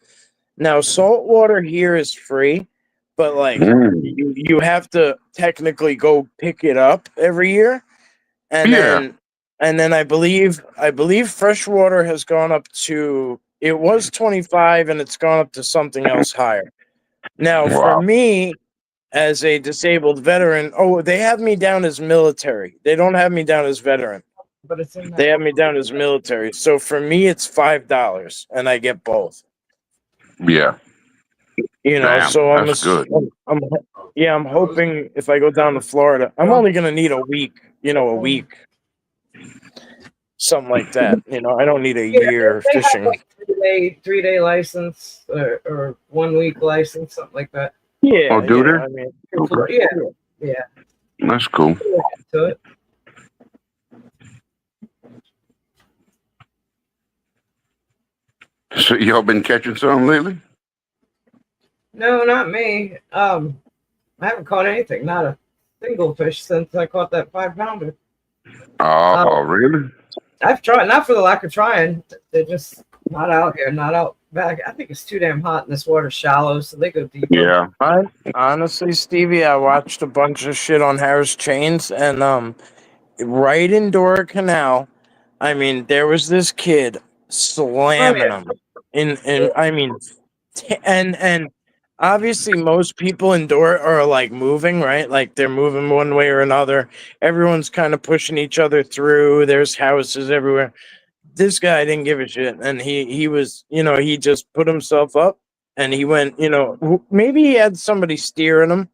Now, salt water here is free, but like you have to technically go pick it up every year, and then I believe freshwater has gone up to, it was 25 and it's gone up to something else higher. Now, for Wow. me as a disabled veteran, they have me down as military. They don't have me down as veteran. But it's in They have me down as military. So for me, it's $5 and I get both. Yeah. Damn, So that's good. I'm hoping if I go down to Florida, I'm only going to need a week, something like that. I don't need a year They have, fishing. like, 3-day license or 1 week license, something like that. Yeah. Oh, do they? I mean, Okay. Yeah. That's cool. To it. So y'all been catching some lately? No, not me. I haven't caught anything. Not a single fish since I caught that 5-pounder. Oh, really? I've tried, not for the lack of trying. They're just not out here, not out back. I think it's too damn hot and this water's shallow, so they go deep. Yeah. honestly, Stevie, I watched a bunch of shit on Harris Chains, and right in Dora Canal, I mean, there was this kid slamming them. And obviously most people in Dora are like moving, right? Like they're moving one way or another. Everyone's kind of pushing each other through. There's houses everywhere. This guy didn't give a shit, and he was, he just put himself up, and he went, maybe he had somebody steering him,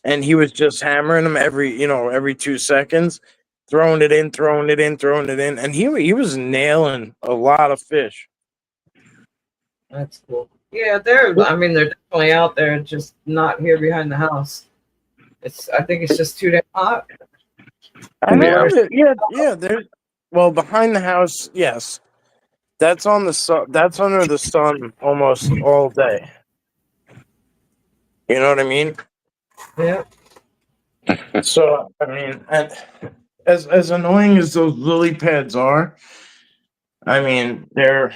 and he was just hammering them every 2 seconds, throwing it in, and he was nailing a lot of fish. That's cool. Yeah, they're definitely out there, just not here behind the house. I think it's just too damn hot. I know. Yeah. Well, behind the house, yes. That's on the sun. That's under the sun almost all day. You know what I mean? Yeah. So I mean, and as annoying as those lily pads are, I mean they're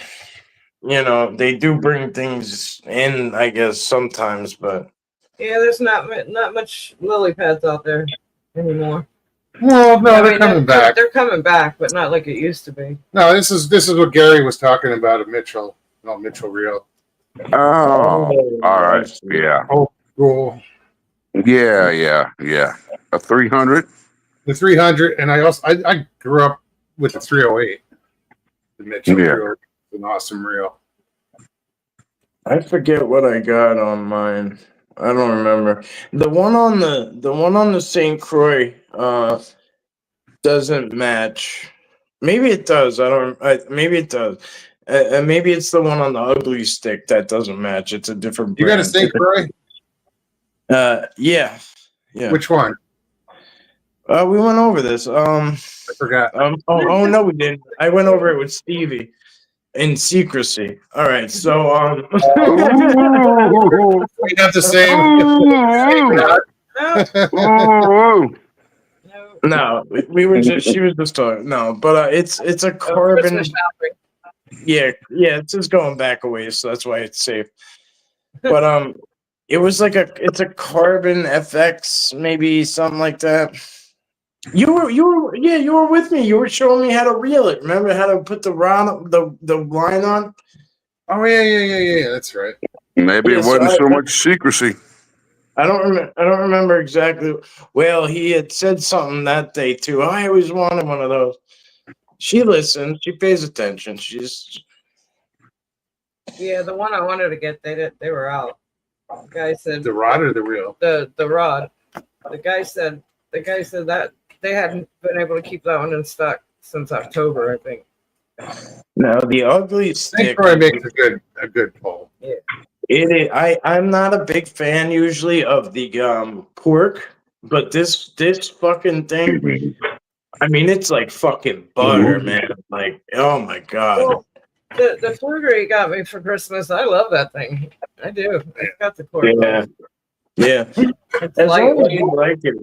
they do bring things in, I guess sometimes, but Yeah, there's not much lily pads out there anymore. Well, no, I they're mean, coming back. They're coming back, but not like it used to be. No, this is what Gary was talking about at Mitchell. No, Mitchell Reel. Oh, all right. Yeah. Cool. Yeah. A 300. The 300, and I grew up with the 308. The Mitchell Yeah. Reel, an awesome reel. I forget what I got on mine. I don't remember. The one on the St. Croix doesn't match. Maybe it does. Maybe it does. Maybe it's the one on the ugly stick that doesn't match. It's a different You brand. got a St. Croix? Yeah. Which one? We went over this. I forgot. Oh no, we didn't. I went over it with Stevie in secrecy. All right, so We have the same. No, no. no, we were just she was just talking. No, but it's a carbon. Christmas shopping. Yeah, it's just going back a ways, so that's why it's safe. But it was like it's a carbon FX, maybe something like that. You were with me. You were showing me how to reel it. Remember how to put the rod, the line on? Oh yeah. That's right. Maybe Yeah, it so wasn't I- so much secrecy. I don't remember exactly. Well, he had said something that day too. I always wanted one of those. She listens. She pays attention. She's Yeah, the one I wanted to get, they were out. The guy said The rod or the reel? the rod. The guy said that they hadn't been able to keep that one in stock since October, I think. no the ugly St. stick. Croix makes a good pole. I'm not a big fan usually of the pork, but this fucking thing. I mean, it's like fucking butter, man. Like, oh my god. Well, the Fluger he got me for Christmas, I love that thing. I do. It's got the cord. Yeah. It's As long as lightweight. you like it.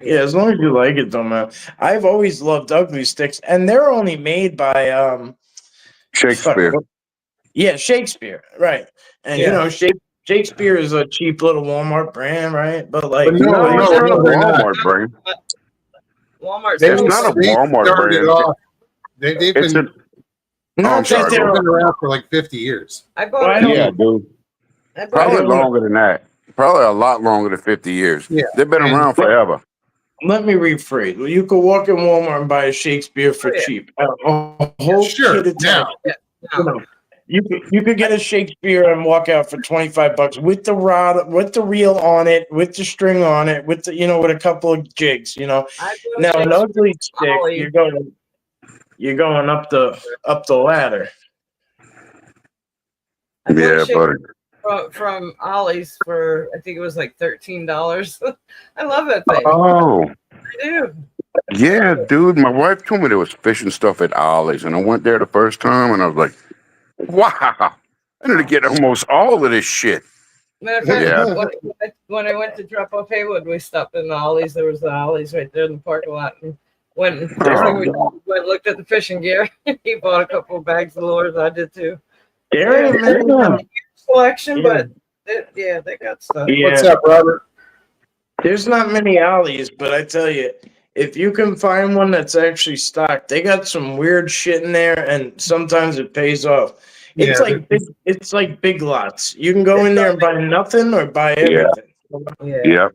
Yeah, as long as you like it, don't matter. I've always loved ugly sticks, and they're only made by Shakespeare. Yeah, Shakespeare, right? And you Yeah. know, Shakespeare is a cheap little Walmart brand, right? But like, But no, it's no, not a they're not. Walmart brand. Walmart. They It's not a Walmart started brand. off- They've It's been, no, I'm sorry, they've go been around for like 50 years. I Well, bought I it. don't- yeah, dude. I bought Probably it. longer than that. Probably a lot longer than 50 years. Yeah. They've been And- around forever. Let me rephrase. You could walk in Walmart and buy a Shakespeare for Oh, yeah. cheap. A whole Sure, kit of now. No. You could get a Shakespeare and walk out for $25 with the rod, with the reel on it, with the string on it, with the with a couple of jigs. I bought a Now an Shakespeare ugly stick, Ollie. you're going up the ladder. I bought a Yeah, Shakespeare buddy. from Ollie's for I think it was like $13. I love that thing. Oh, I do. yeah, dude. My wife told me there was fishing stuff at Ollie's, and I went there the first time, and I was like, wow, I need to get almost all of this shit. Matter of fact, Yeah. when I went to drop off Haywood, we stopped in the Ollie's. There was the Ollie's right there in the parking lot. And when first thing we went, looked at the fishing gear, he bought a couple of bags of lures. I did too. There ain't many- Not a huge selection, Yeah. but they got stuff. Yeah. What's up, Robert? There's not many alleys, but I tell you, if you can find one that's actually stocked, they got some weird shit in there, and sometimes it pays off. It's Yeah, like big lots. You can go in there and buy nothing or buy Yeah. everything. Yeah. Yep.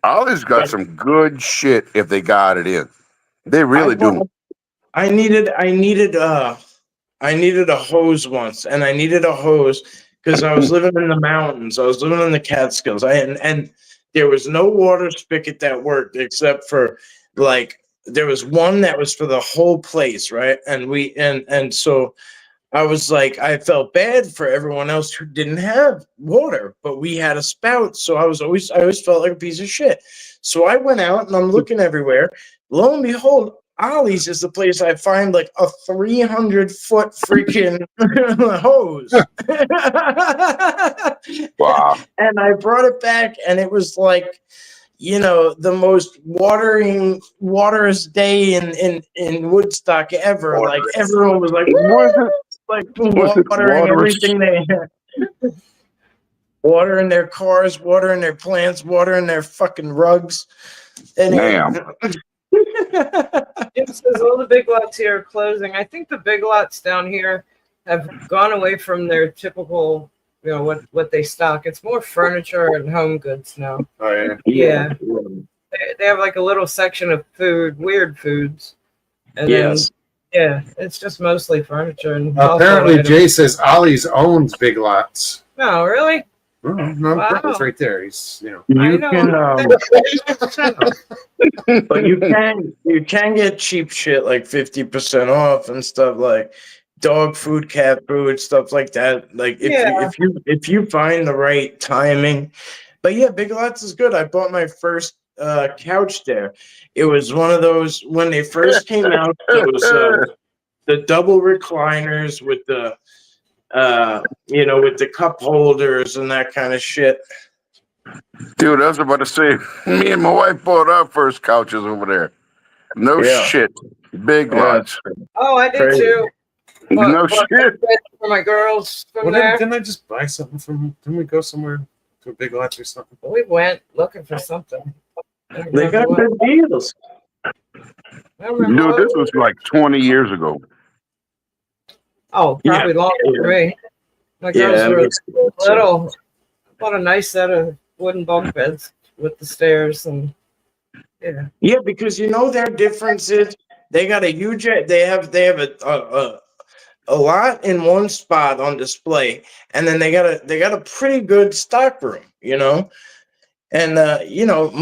Ollie's got some good shit if they got it in. They really do. I needed a hose once, and I needed a hose because I was living in the mountains. I was living in the Catskills. And there was no water spigot that worked except for like there was one that was for the whole place, right? And so I was like, I felt bad for everyone else who didn't have water, but we had a spout. So I always felt like a piece of shit. So I went out and I'm looking everywhere. Lo and behold, Ollie's is the place I find like a 300-foot freaking hose. Wow. And I brought it back and it was like, the most waterous day in Woodstock ever. Like everyone was like, like watering everything they had. Water in their cars, water in their plants, water in their fucking rugs. Damn. It says all the big lots here are closing. I think the big lots down here have gone away from their typical, what they stock. It's more furniture and home goods now. Oh yeah. Yeah. They have like a little section of food, weird foods. And Yes. then, it's just mostly furniture and Apparently, household Jay items. says Ollie's owns Big Lots. No, really? Oh, no, Wow. it's right there. He's, I You know. can, but you can get cheap shit like 50% off and stuff like dog food, cat food, stuff like that. Like if you find the right timing. But yeah, Big Lots is good. I bought my first couch there. It was one of those when they first came out, those the double recliners with the with the cup holders and that kind of shit. Dude, I was about to say, me and my wife bought our first couches over there. No Yeah. shit. Big Yeah. Lots. Oh, I did Crazy. too. No Bought shit. for my girls from Well, there. didn't I just buy something from? Didn't we go somewhere to a Big Lots or something? We went looking for something. I don't They got remember good deals. what. I don't remember Dude, what. this was like 20 years ago. Oh, probably longer for me. My girls Yeah, it were makes sense. little. Bought a nice set of wooden bunk beds with the stairs and Yeah, because their difference is they got a huge. They have a lot in one spot on display, and then they got a pretty good stock room. And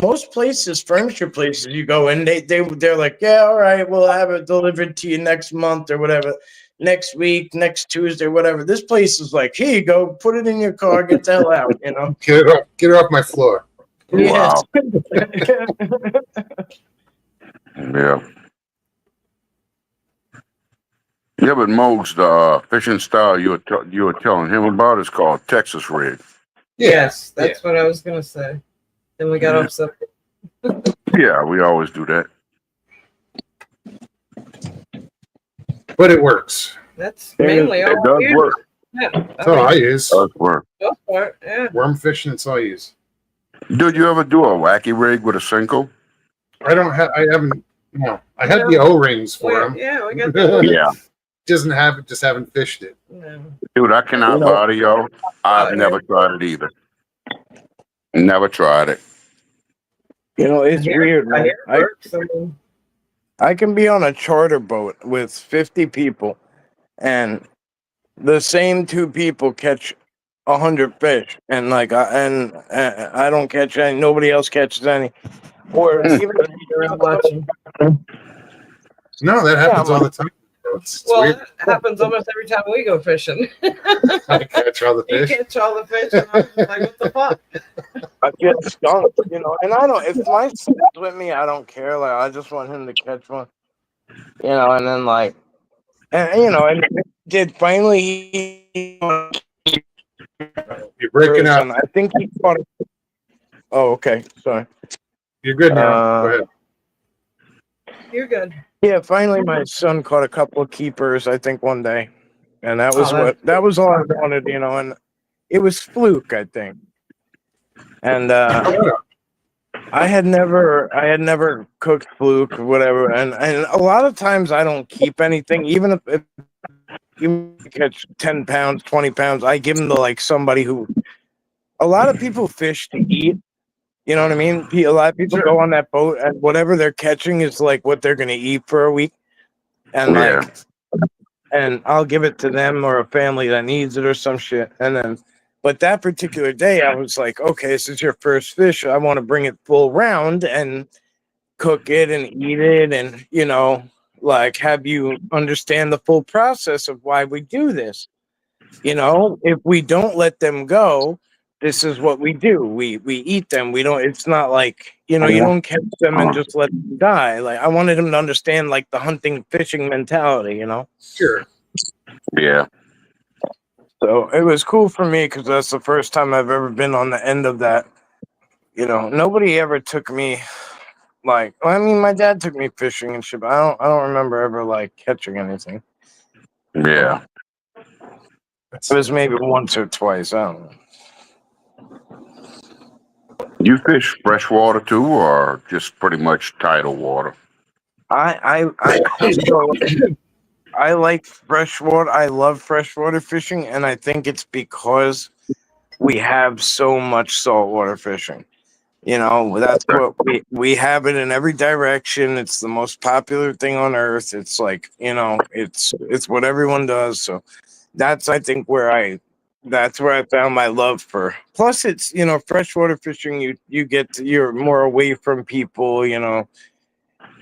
most places, furniture places, you go in, they're like, yeah, all right, we'll have it delivered to you next month or whatever, next week, next Tuesday, whatever. This place is like, here you go, put it in your car, get the hell out. Get her off my floor. Wow. Yes. Yeah. Yeah, but Mogs, the fishing style you were telling him about is called Texas rig. yes, that's what I was gonna say. Then we got upset. Yeah, we always do that. But it works. That's mainly all It does we work. Yeah, That's all I use. It does work. most part, yeah. Worm fishing. That's all I use. Dude, you ever do a wacky rig with a Senko? I haven't. No, I had the O-rings for him. Yeah, we got that. Yeah. Just haven't fished it. No. Dude, I cannot lie to y'all. I've never tried it either. Never tried it. It's weird, I man. hear it works. I mean, I can be on a charter boat with 50 people, and the same 2 people catch 100 fish, and I don't catch any. Nobody else catches any. Or even around watching. No, that happens all the time. It's Well, weird. it happens almost every time we go fishing. I catch all the You fish. catch all the fish, and I'm just like, what the fuck? I get skunked, And I don't. If my son's with me, I don't care. Like I just want him to catch one, And then and it did finally. You're breaking up. I think he caught it. Oh, okay. Sorry. You're good now. Go ahead. You're good. Yeah, finally my son caught a couple of keepers, I think one day. And that was that was all I wanted, and it was fluke, I think. And I had never cooked fluke or whatever, and a lot of times I don't keep anything, even if you catch 10 pounds, 20 pounds, I give them to like somebody who a lot of people fish to eat. You know what I mean? A lot of people go on that boat and whatever they're catching is like what they're gonna eat for a week. And and I'll give it to them or a family that needs it or some shit. And then but that particular day I was like, okay, this is your first fish. I want to bring it full round and cook it and eat it and have you understand the full process of why we do this. If we don't let them go, this is what we do. We eat them. We don't. It's not like you don't catch them and just let them die. Like I wanted him to understand like the hunting fishing mentality. Sure. Yeah. So it was cool for me because that's the first time I've ever been on the end of that. nobody ever took me like. Well, I mean, my dad took me fishing and shit, but I don't remember ever like catching anything. Yeah. It was maybe once or twice. I don't know. You fish freshwater too, or just pretty much tidal water? So I like freshwater. I love freshwater fishing, and I think it's because we have so much saltwater fishing. That's what we have it in every direction. It's the most popular thing on earth. It's like, it's what everyone does. So that's, I think, that's where I found my love for. Plus it's, freshwater fishing, you're more away from people,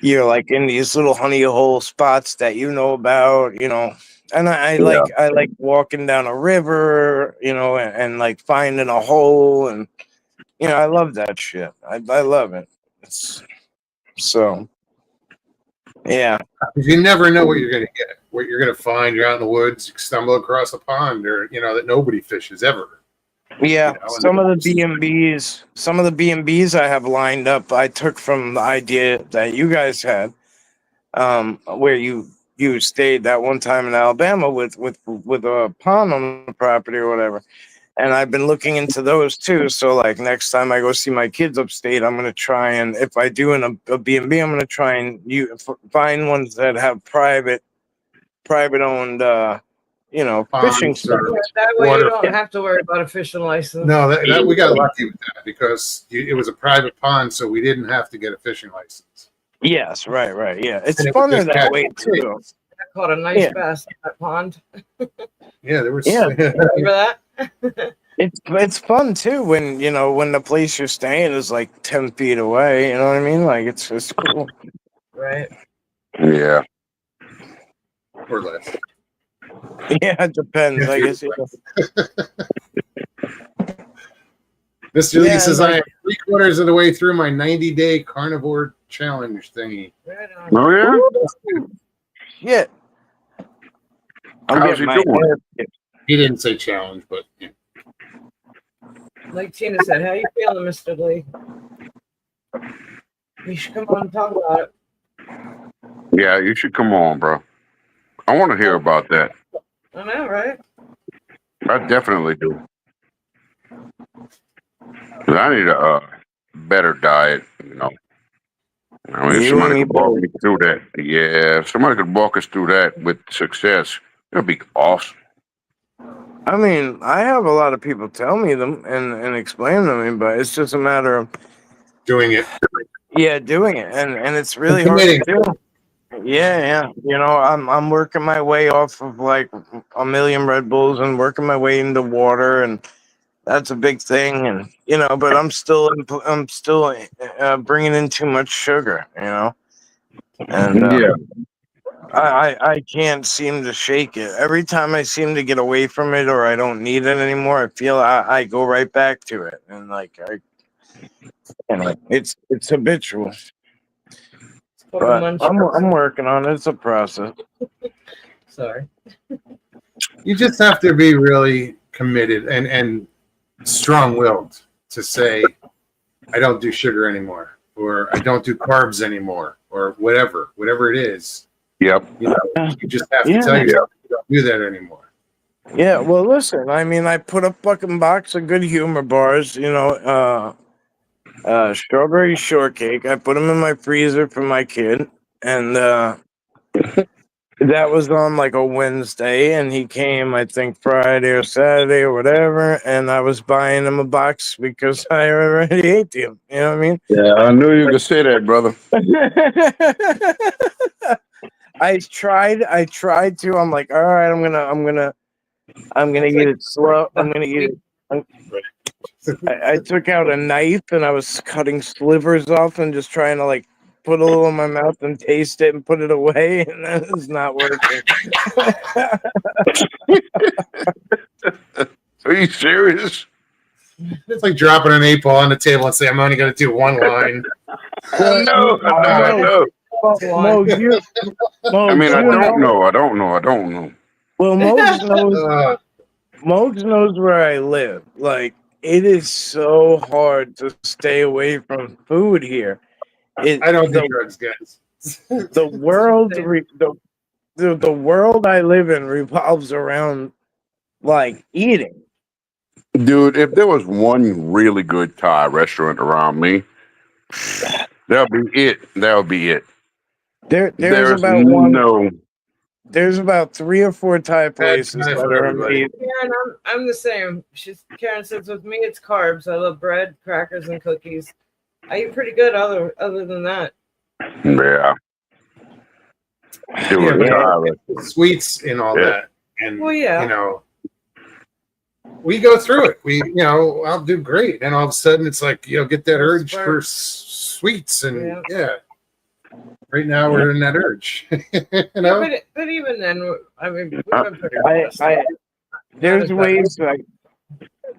you're like in these little honey hole spots that about, and I like walking down a river, and like finding a hole, and I love that shit. I love it. So yeah. You never know what you're going to get, what you're going to find. You're out in the woods, you stumble across a pond, or that nobody fishes ever. Yeah, and some of the B&Bs I have lined up, I took from the idea that you guys had, where you stayed that one time in Alabama with a pond on the property or whatever. And I've been looking into those too. So like next time I go see my kids upstate, I'm gonna try, and if I do in a B&B, I'm gonna try and find ones that have private owned fishing Ponds or spots. That way you water. don't have to worry about a fishing license. No, that we got lucky with that because it was a private pond, so we didn't have to get a fishing license. Yes, right. Yeah, it's And it was funner just that catch way and too. I caught a nice Yeah. bass in that pond. Yeah, there was. Yeah. Remember that? It's fun too when when the place you're staying is like 10 feet away. You know what I mean? Like it's cool. Right. Yeah. Or less. Yeah, it depends. I guess. Mr. Lee says, like- I am 3/4 of the way through my 90-day carnivore challenge thingy. Right on. Oh yeah. Yeah. I'm How's getting he my doing? hair- He didn't say challenge, but yeah. Like Tina said, how you feeling, Mr. Lee? You should come on and talk about it. Yeah, you should come on, bro. I want to hear about that. I know, right? I definitely do. 'Cause I need a better diet, I mean, if You somebody and could me walk both. me through that. Yeah, if somebody could walk us through that with success, that'd be awesome. I mean, I have a lot of people tell me them and explain them to me, but it's just a matter of Doing it. doing it, and it's really hard to Committing. do. Yeah. I'm working my way off of like a million Red Bulls and working my way into water, and that's a big thing. And but I'm still bringing in too much sugar. And Yeah. I can't seem to shake it. Every time I seem to get away from it or I don't need it anymore, I feel I go right back to it, and like it's habitual. But I'm working on it. It's a process. Sorry. You just have to be really committed and strong-willed to say, I don't do sugar anymore, or I don't do carbs anymore, or whatever it is. Yep. You just have to tell yourself you don't do that anymore. Yeah, well, listen, I mean, I put a fucking box of Good Humor bars, strawberry shortcake. I put them in my freezer for my kid, and that was on like a Wednesday, and he came, I think, Friday or Saturday or whatever, and I was buying him a box because I already ate them. You know what I mean? Yeah, I knew you could say that, brother. I tried to. I'm like, all right, I'm gonna eat it slow. I'm gonna eat it. I took out a knife and I was cutting slivers off and just trying to like put a little in my mouth and taste it and put it away, and that is not working. Are you serious? It's like dropping an 8 ball on the table and say, I'm only going to do one line. I know. Mo, I mean, I don't know. Well, Mogs knows where I live. Like, it is so hard to stay away from food here. I don't do The, drugs, guys. the world, the world I live in revolves around like eating. Dude, if there was one really good Thai restaurant around me, that'll be it. That'll be it. There's There's about one. no. There's about 3 or 4 Thai places Thai that for are everybody. amazing. Karen, I'm the same. Karen says with me it's carbs. I love bread, crackers, and cookies. I eat pretty good other than that. Yeah. Do Yeah, a but- Thai restaurant. Sweets and all Yeah. that. And, Well, yeah. you know, we go through it. I'll do great. And all of a sudden it's like, get that urge for sweets. And yeah. Right now we're in that urge. But even then, I mean, we've been pretty blessed.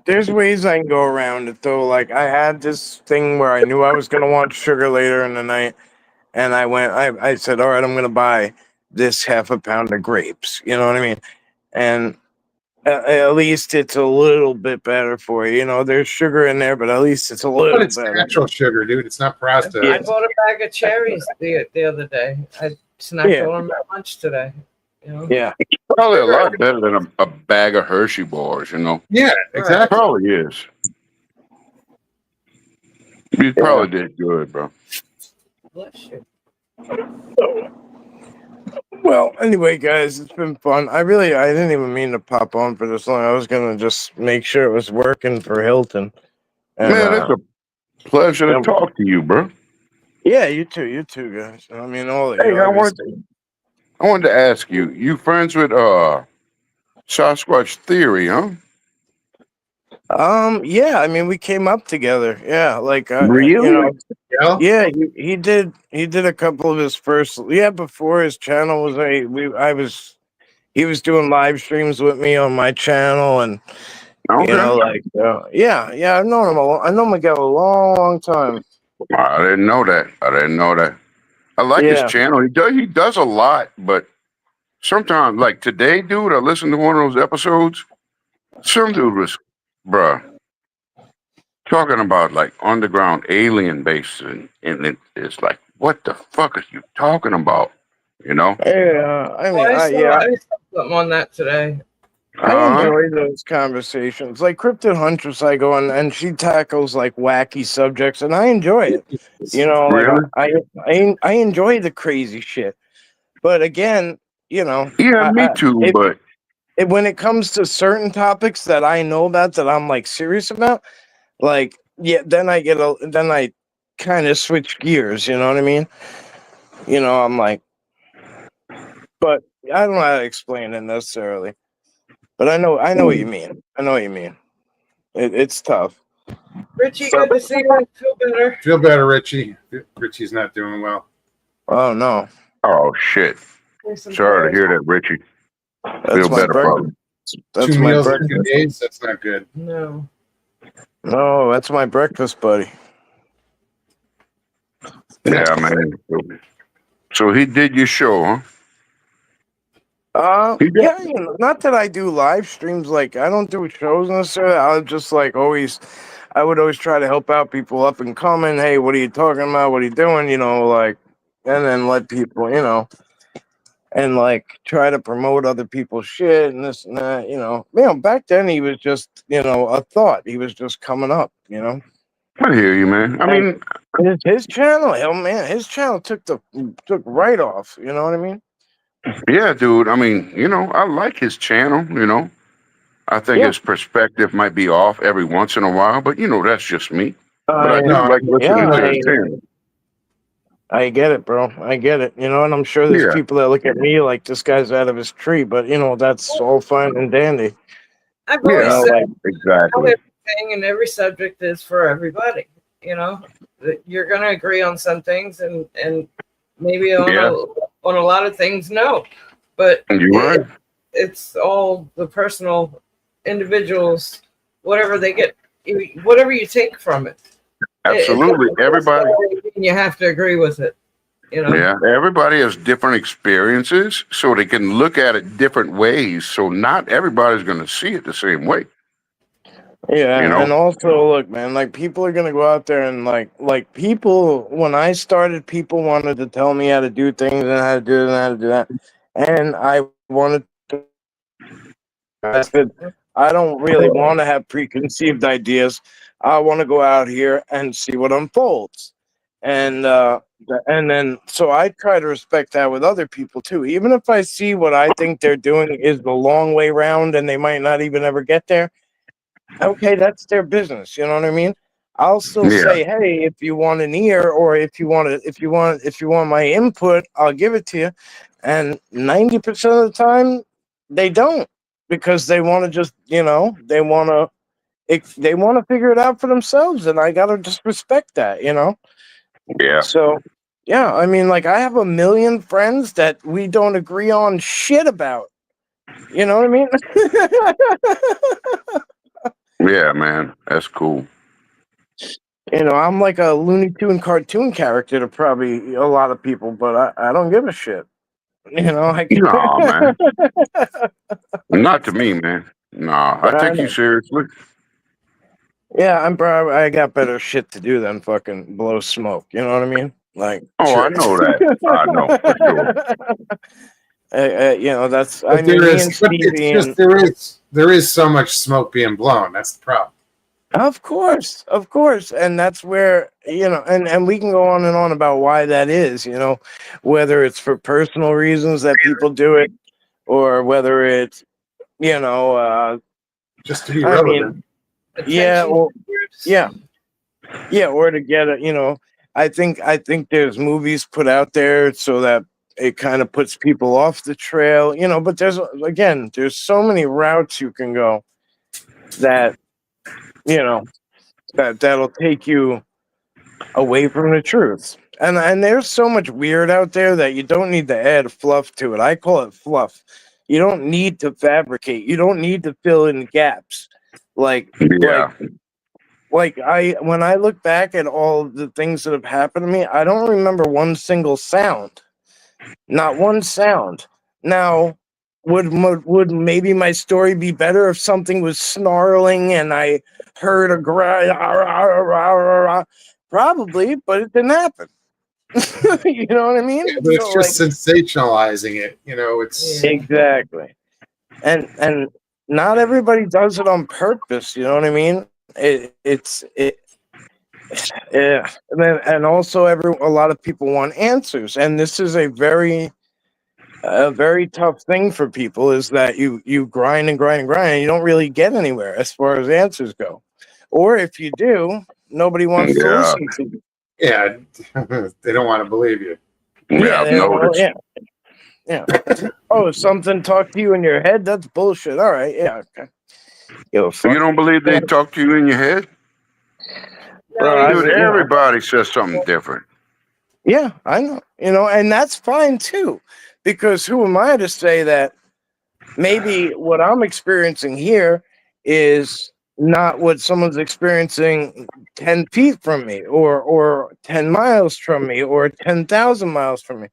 There's ways I can go around it though. Like I had this thing where I knew I was gonna want sugar later in the night, and I said, all right, I'm gonna buy this half a pound of grapes. You know what I mean? And at least it's a little bit better for you. You know, there's sugar in there, but at least it's a little But it's better. natural sugar, dude. It's not I processed. bought a bag of cherries the other day. I snacked on them at lunch today. You know? Yeah. Probably a lot better than a bag of Hershey bars, you know. Yeah, exactly. Probably is. You probably did good, bro. Bless you. Well, anyway, guys, it's been fun. I didn't even mean to pop on for this long. I was gonna just make sure it was working for Hilton. And, Man, it's a pleasure to yeah. talk to you, bro. yeah, you too, guys. I mean, all of Hey, you. I wanted to ask you. You friends with Sasquatch Theory, huh? Yeah, I mean, we came up together. Yeah, like Really? you know, Yeah. yeah, he did a couple of his first. Yeah, before his channel was he was doing live streams with me on my channel, and Okay. you know, like yeah, I've known him I know Miguel a long time. I didn't know that. I like Yeah. his channel. He does a lot, but sometimes, like today, dude, I listened to one of those episodes. Some dude was, bruh, talking about like underground alien bases, and it's like, what the fuck are you talking about? You know? Yeah, I mean, Well, I yeah, saw something on that today. I enjoy those conversations. Like Cryptid Huntress, I go on and she tackles like wacky subjects, and I enjoy it. You know, like Really? I enjoy the crazy shit. But again, you know, Yeah, me too. But when it comes to certain topics that I know about that I'm like serious about, like yeah, then I kind of switch gears. You know what I mean? You know, I'm like, but I don't know how to explain it necessarily. But I know what you mean. I know what you mean. It's tough. Richie, good to see you. Feel better. Feel better, Richie. Richie's not doing well. Oh no, oh shit! Here's some Sorry to prayers. hear that, Richie. that's Feel my better, breakfast. brother. That's 2 my meals in breakfast. 2 days. That's not good. No. No, that's my breakfast, buddy. Yeah, man. So he did your show, huh? He did. Yeah, you know, not that I do live streams. Like I don't do shows necessarily. I'll just like I would always try to help out people up and coming. Hey, what are you talking about? What are you doing? You know, like, and then let people, you know, and like try to promote other people's shit and this and that. You know, back then he was just, you know, a thought. He was just coming up. You know, I hear you, man. I mean, his channel, hell man, his channel took right off. You know what I mean? yeah, dude. I mean, I like his channel. I think his perspective might be off every once in a while, but that's just me. But I do like listening to his channel. I get it, bro. I get it. You know, and I'm sure there's people that look at me like this guy's out of his tree, but that's all fine and dandy. I've always Yeah, said exactly. everything and every subject is for everybody. You know, you're going to agree on some things and maybe on a lot of things, no. But You're right. it's all the personal individuals, whatever they get, whatever you take from it. Absolutely. Everybody. You have to agree with it. You know? Yeah, everybody has different experiences, so they can look at it different ways. So not everybody's going to see it the same way. Yeah, You know? and also look, man, like people are gonna go out there and like people. When I started, people wanted to tell me how to do things and how to do it and how to do that, and I wanted to. I said, I don't really want to have preconceived ideas. I want to go out here and see what unfolds, and then so I try to respect that with other people too. Even if I see what I think they're doing is the long way round, and they might not even ever get there. Okay, that's their business. You know what I mean? I'll still Yeah. say, hey, if you want an ear, or if you want my input, I'll give it to you. And 90% of the time, they don't, because they want to just, they want to figure it out for themselves, and I gotta just respect that, Yeah. So, yeah, I mean, like I have a million friends that we don't agree on shit about. You know what I mean? Yeah, man. That's cool. I'm like a Looney Tune cartoon character to probably a lot of people, but I don't give a shit. No, man. Not to me, man. No, I I take you know. seriously. Yeah, I got better shit to do than fucking blow smoke. You know what I mean? Like, Oh, I sure. know that. I know for sure. That's. I But mean, there me is, and but it's Stevie, just and there is so much smoke being blown. That's the problem. of course, and that's where and we can go on and on about why that is. Whether it's for personal reasons that people do it, or whether it's Just to be I mean, relevant. yeah, Attention well, groups. yeah, yeah, or to get it, I think there's movies put out there so that it kind of puts people off the trail, but there's so many routes you can go that, you know, that'll take you away from the truth. And there's so much weird out there that you don't need to add fluff to it. I call it fluff. You don't need to fabricate. You don't need to fill in gaps. Like like Yeah. like when I look back at all the things that have happened to me, I don't remember one single sound. Not one sound. Now, would maybe my story be better if something was snarling and I heard a probably, but it didn't happen. You know what I Yeah, mean? but So it's like just sensationalizing it. It's Yeah. exactly. And not everybody does it on purpose, you know what I mean? Yeah, and also a lot of people want answers, and this is a very tough thing for people, is that you grind and grind and grind, and you don't really get anywhere as far as answers go, or if you do, nobody wants to Yeah. listen to you. yeah, they don't want to believe you. Yeah. I've Well, noticed. yeah. Oh, if something talked to you in your head, that's bullshit. All right, yeah, okay. You Fuck. don't believe they talk to you in your head? Bro, No, Dude, you know. everybody says something different. yeah, I know, and that's fine too, because who am I to say that maybe what I'm experiencing here is not what someone's experiencing 10 feet from me, or 10 miles from me, or 10,000 miles from me,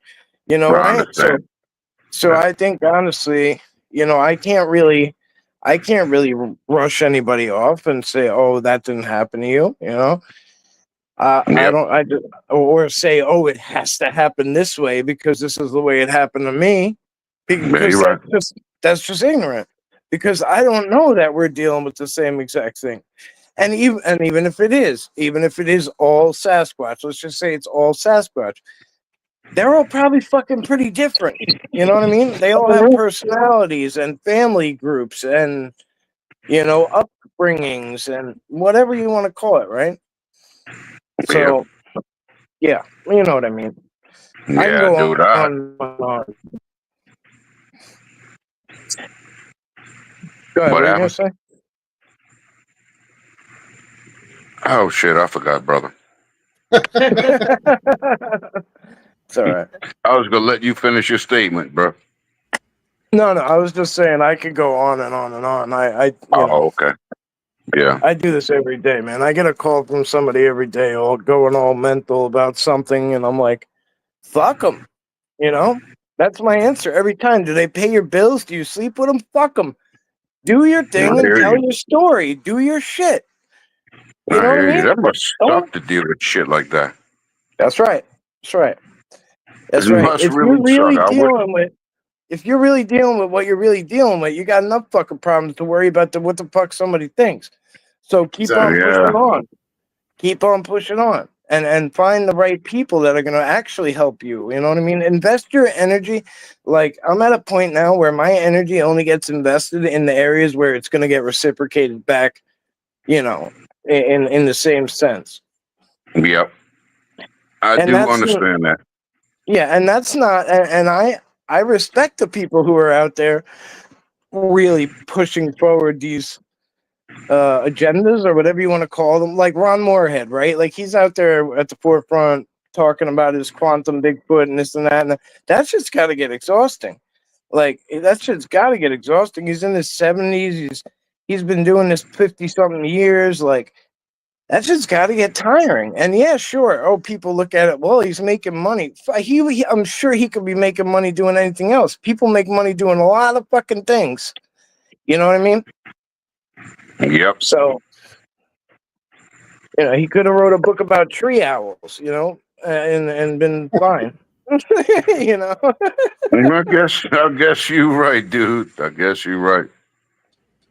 I right? So, understand. so I think honestly, I can't really rush anybody off and say, oh, that didn't happen to you. I Yep. don't, or say, oh, it has to happen this way because this is the way it happened to me, Yeah, because you're right. that's just ignorant. Because I don't know that we're dealing with the same exact thing, and even if it is all Sasquatch, let's just say it's all Sasquatch. They're all probably fucking pretty different. You know what I mean? They all have personalities and family groups and upbringings and whatever you want to call it, right? Yep. So yeah, you know what I mean. I can Yeah, go dude. on and on. Go ahead. What What are you gonna happened? say? Oh shit, I forgot, brother. It's all right. I was gonna let you finish your statement, bro. No, I was just saying I could go on and on and on. Oh, okay. Yeah. I do this every day, man. I get a call from somebody every day, all going all mental about something, and I'm like, fuck them. That's my answer every time. Do they pay your bills? Do you sleep with them? Fuck them. Do your thing I and hear tell you. your story. Do your shit. You I know what I hear you. mean? That must Don't- suck to deal with shit like that. That's right. That's right. That's It right. must If really you're really suck. dealing with what you're really dealing with, you got enough fucking problems to worry about what the fuck somebody thinks. So keep on Exactly. pushing Yeah. on. Keep on pushing on. And find the right people that are gonna actually help you. You know what I mean? Invest your energy. Like I'm at a point now where my energy only gets invested in the areas where it's gonna get reciprocated back, you know, in the same sense. Yep. I And do that's understand that. Yeah, and that's not and I respect the people who are out there really pushing forward these agendas or whatever you want to call them, like Ron Moorhead, right? Like he's out there at the forefront talking about his quantum Bigfoot and this and that, and that shit's got to get exhausting. Like that shit's got to get exhausting. He's in his 70s. He's been doing this 50 something years. Like that just got to get tiring. And yeah, sure. Oh, people look at it. Well, he's making money. I'm sure he could be making money doing anything else. People make money doing a lot of fucking things. You know what I mean? Yep. So, he could have wrote a book about tree owls, and been fine. you know? I guess you're right, dude. I guess you're right.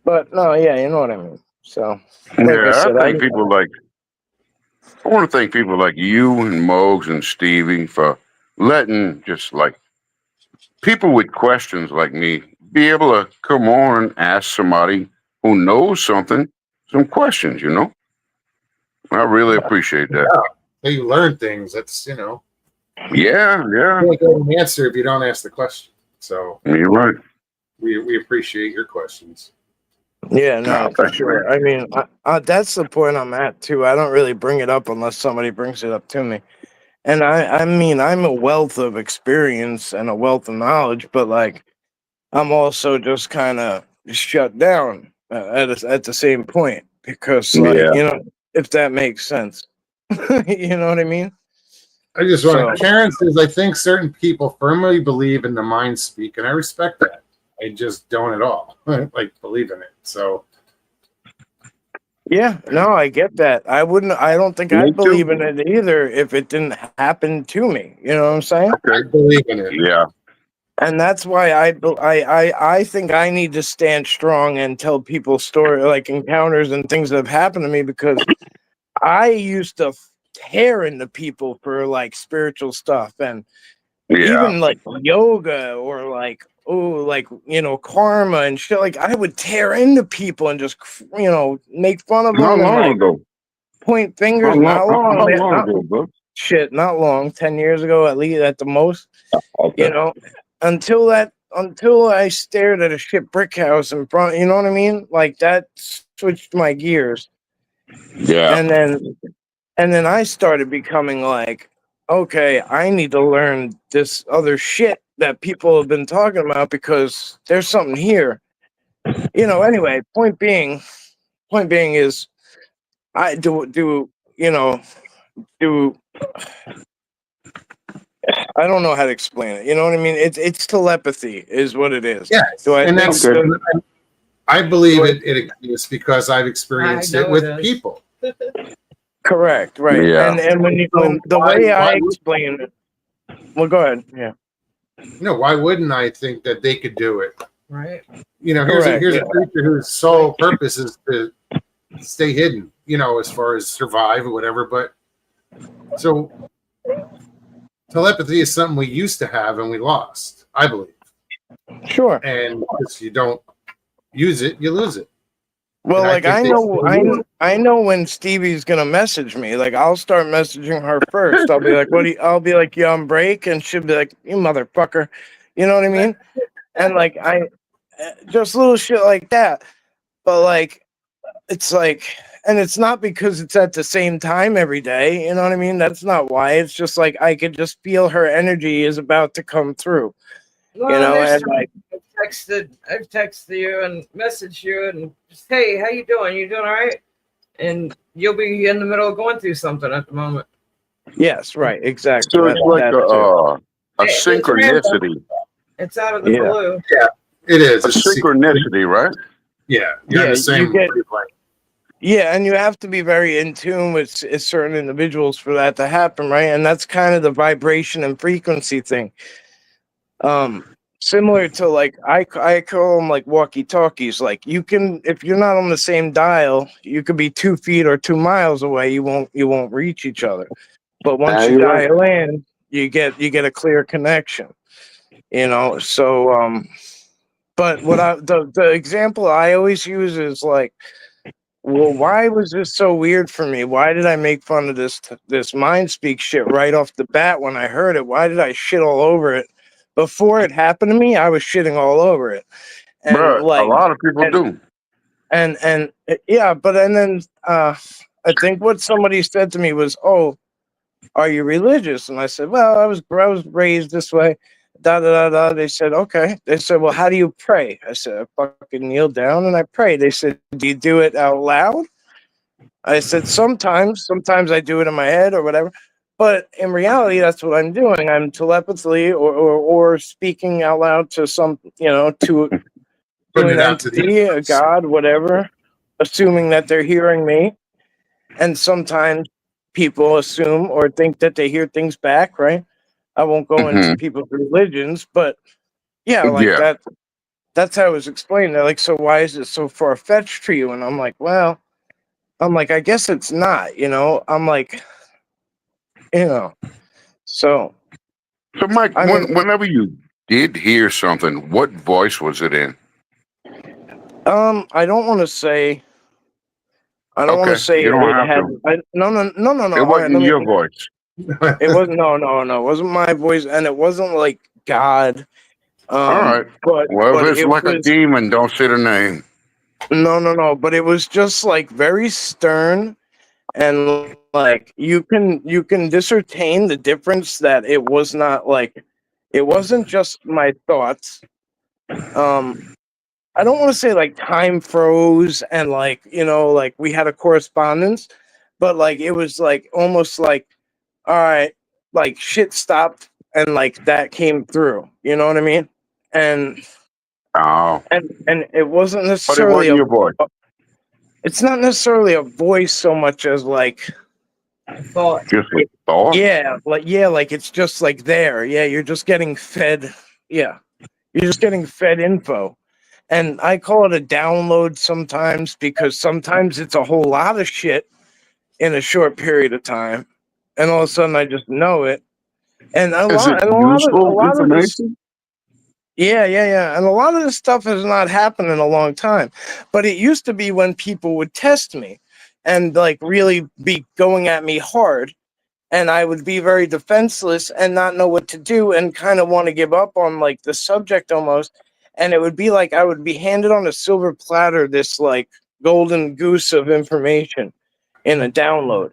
But no, yeah, you know what I mean. So, like I Yeah, said, I want to thank people like you and Mogs and Stevie for letting just like people with questions like me be able to come on and ask somebody who knows something some questions, you know? I really appreciate that. Hey, you learn things. That's Yeah, yeah. you can't get an answer if you don't ask the question. So You're right. we appreciate your questions. Yeah, no, No, for thank you. sure. I mean, that's the point I'm at too. I don't really bring it up unless somebody brings it up to me. And I mean, I'm a wealth of experience and a wealth of knowledge, but like, I'm also just kind of shut down at the same point because, like, Yeah. if that makes sense, you know what I mean? I just want to. So- Karen says, I think certain people firmly believe in the mind speak, and I respect that. I just don't at all like believe in it. So Yeah, no, I get that. I don't think Me I'd too. believe in it either if it didn't happen to me. You know what I'm saying? I believe in it. Yeah. And that's why I think I need to stand strong and tell people story like encounters and things that have happened to me because I used to tear into people for like spiritual stuff and Yeah. even like yoga or like karma and shit. Like I would tear into people and just make fun of How them and long like ago? point How fingers. long, Not long, how man. long ago, bro? Shit, not long. 10 years ago, at least, at the most. Okay. Until I stared at a shit brick house in front. You know what I mean? Like that switched my gears, Yeah. and then I started becoming like, okay, I need to learn this other shit that people have been talking about because there's something here. Anyway, point being is I do I don't know how to explain it. You know what I mean? It's telepathy is what it is. Yes, Do I and think that's. that- I believe it exists because I've experienced I it know with it is. people. correct, right? Yeah. And when the Why- way I why would- explain it, well, go ahead. Yeah, Why wouldn't I think that they could do it? Right. Here's Correct, a yeah. creature whose sole purpose is to stay hidden, as far as survive or whatever. But so telepathy is something we used to have and we lost, I believe. sure. And if you don't use it, you lose it. Well, And I like think I they know, still use I know when Stevie's gonna message me. Like I'll start messaging her first. I'll be like, I'll be like, you on break? And she'll be like, you motherfucker. You know what I mean? And like just little shit like that. But like, it's like, and it's not because it's at the same time every day. You know what I mean? That's not why. It's just like I could just feel her energy is about to come through. Well, there's And like, I've texted you and messaged you and just, hey, how you doing? You doing all right? And you'll be in the middle of going through something at the moment. yes, right, exactly. So it's like That too. a It's synchronicity. It's out of the Yeah. blue. It is. A It's a secret. synchronicity, right? Yeah, you're in Yeah, the same you get- wavelength. Yeah, and you have to be very in tune with certain individuals for that to happen, right? And that's kind of the vibration and frequency thing. Similar to like I call them like walkie talkies. Like you can, if you're not on the same dial, you could be 2 feet or 2 miles away. You won't reach each other. But once Yeah, you you're right. dial in, you get a clear connection. You know, so but what the example I always use is like, well, why was this so weird for me? Why did I make fun of this mind speak shit right off the bat when I heard it? Why did I shit all over it? Before it happened to me, I was shitting all over it. And But a like lot of people and do. yeah, but and then I think what somebody said to me was, "Oh, are you religious?" And I said, "Well, I was raised this way." Da da da da. They said, "Okay." They said, "Well, how do you pray?" I said, "I fucking kneel down and I pray." They said, "Do you do it out loud?" I said, sometimes I do it in my head or whatever. But in reality, that's what I'm doing. I'm telepathically or speaking out loud to some, to Putting an it out to the entity, a universe. god, whatever, assuming that they're hearing me. And sometimes people assume or think that they hear things back, right? I won't go into Hmm. people's religions, but yeah, like Yeah. that. That's how it was explained. They're like, so why is it so far fetched for you? And I'm like, well, I guess it's not, I'm like, so So, Mike, I mean, whenever you did hear something, what voice was it in? I don't want to say, Okay, you don't it have had, to. no. It All right, wasn't your voice. it wasn't, no, it wasn't my voice, and it wasn't like God. All right. Well, if But it's it like a was, demon, don't say the name. no, but it was just like very stern, and like you can discern the difference that it was not like, it wasn't just my thoughts. I don't want to say like time froze and like, like we had a correspondence, but like it was like almost like, all right, like shit stopped and like that came through. You know what I mean? And Oh, it wasn't but it necessarily wasn't your voice. it's not necessarily a voice so much as like, I thought Just a thought. yeah, like it's just like there. Yeah, you're just getting fed. Yeah, you're just getting fed info. And I call it a download sometimes because sometimes it's a whole lot of shit in a short period of time, and all of a sudden I just know it. And Is it a useful lot of this, information? yeah, and a lot of this stuff has not happened in a long time. But it used to be when people would test me and like really be going at me hard, and I would be very defenseless and not know what to do and kind of want to give up on like the subject almost. And it would be like I would be handed on a silver platter this like golden goose of information in a download.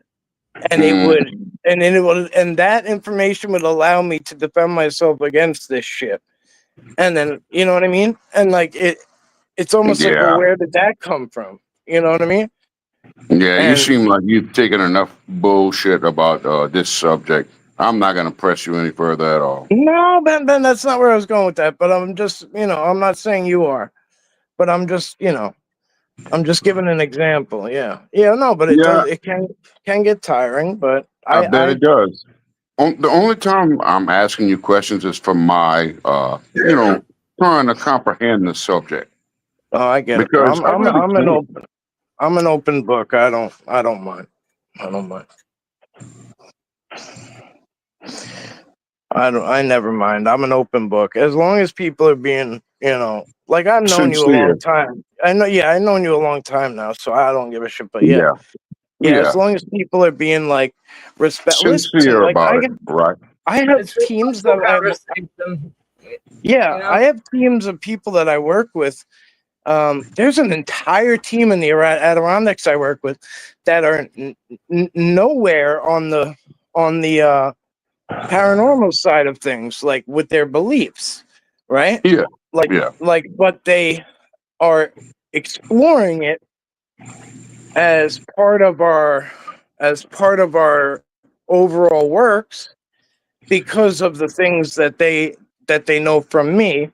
And it Mm, would and then it would and that information would allow me to defend myself against this shit. And then you know what I mean? And like it's almost like, well, yeah, where did that come from? You know what I mean? yeah. You And seem like you've taken enough bullshit about this subject. I'm not gonna press you any further at all. no, Ben, that's not where I was going with that. But I'm just, I'm not saying you are, but I'm just, I'm just giving an example. Yeah, no, but Yeah, it can get tiring. But I bet it does. The only time I'm asking you questions is for my, trying to comprehend the subject oh, I get it, bro. because I really can't. I'm an open book. I don't mind. I don't mind. I never mind. I'm an open book. As long as people are being, like I've known you a Sincere. long time. I've known you a long time now, so I don't give a shit. But Yeah, yeah, yeah. as long as people are being like listen, Sincere like about it, right? I have it's just teams a that conversation. yeah, You know? I have teams of people that I work with. There's an entire team in the Adirondacks I work with that are nowhere on the paranormal side of things, like with their beliefs, right? Yeah, Like, yeah. but they are exploring it as part of our overall works because of the things that they know from me,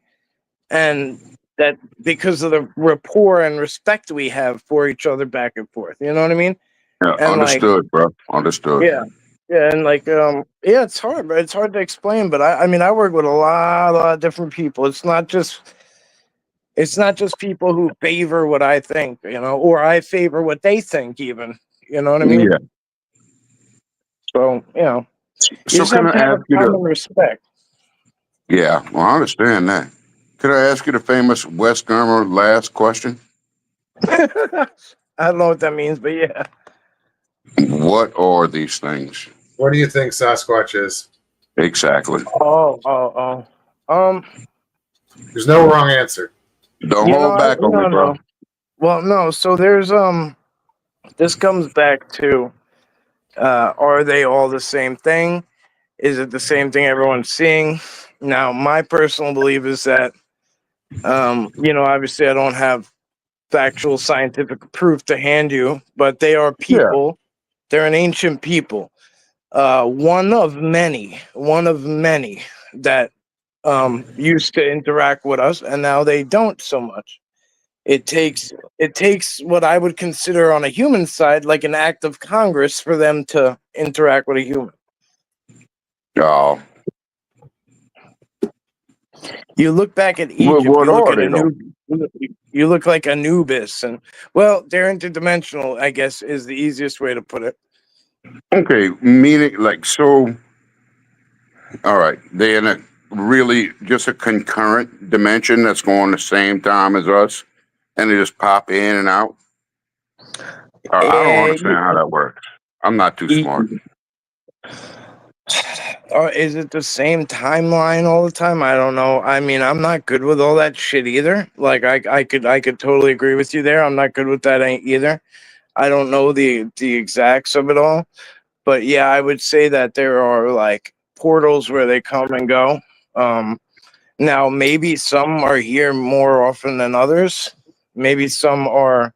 and that because of the rapport and respect we have for each other back and forth. You know what I mean? Yeah, And like, understood, bro. Understood. yeah. Yeah, and like, yeah, it's hard, but it's hard to explain. But I mean, I work with a lot of different people. It's not just people who favor what I think, or I favor what they think, even. You know what I mean? Yeah. So, you So just can have I to have ask a you common respect. yeah, well, I understand that. Could I ask you the famous West Germer last question? I don't know what that means, but yeah. What are these things? What do you think Sasquatch is? Exactly. Oh. There's no wrong answer. Don't hold back on me, bro. No. Well, no. So there's this comes back to are they all the same thing? Is it the same thing everyone's seeing? Now, my personal belief is that obviously I don't have factual scientific proof to hand you, but they are Yeah. people. They're an ancient people. One of many that used to interact with us, and now they don't so much. It takes what I would consider on a human side like an act of Congress for them to interact with a human. Oh, You look back at well, Egypt, what you look are at they though? you look like Anubis, and well, they're interdimensional, I guess, is the easiest way to put it. Okay, meaning like so. All right, they in a really just a concurrent dimension that's going the same time as us, and they just pop in and out. I don't Eh, understand how that works. I'm not too smart. Or is it the same timeline all the time? I don't know. I mean, I'm not good with all that shit either. Like, I could totally agree with you there. I'm not good with that either. I don't know the exacts of it all, but yeah, I would say that there are like portals where they come and go. Now maybe some are here more often than others. Maybe some are,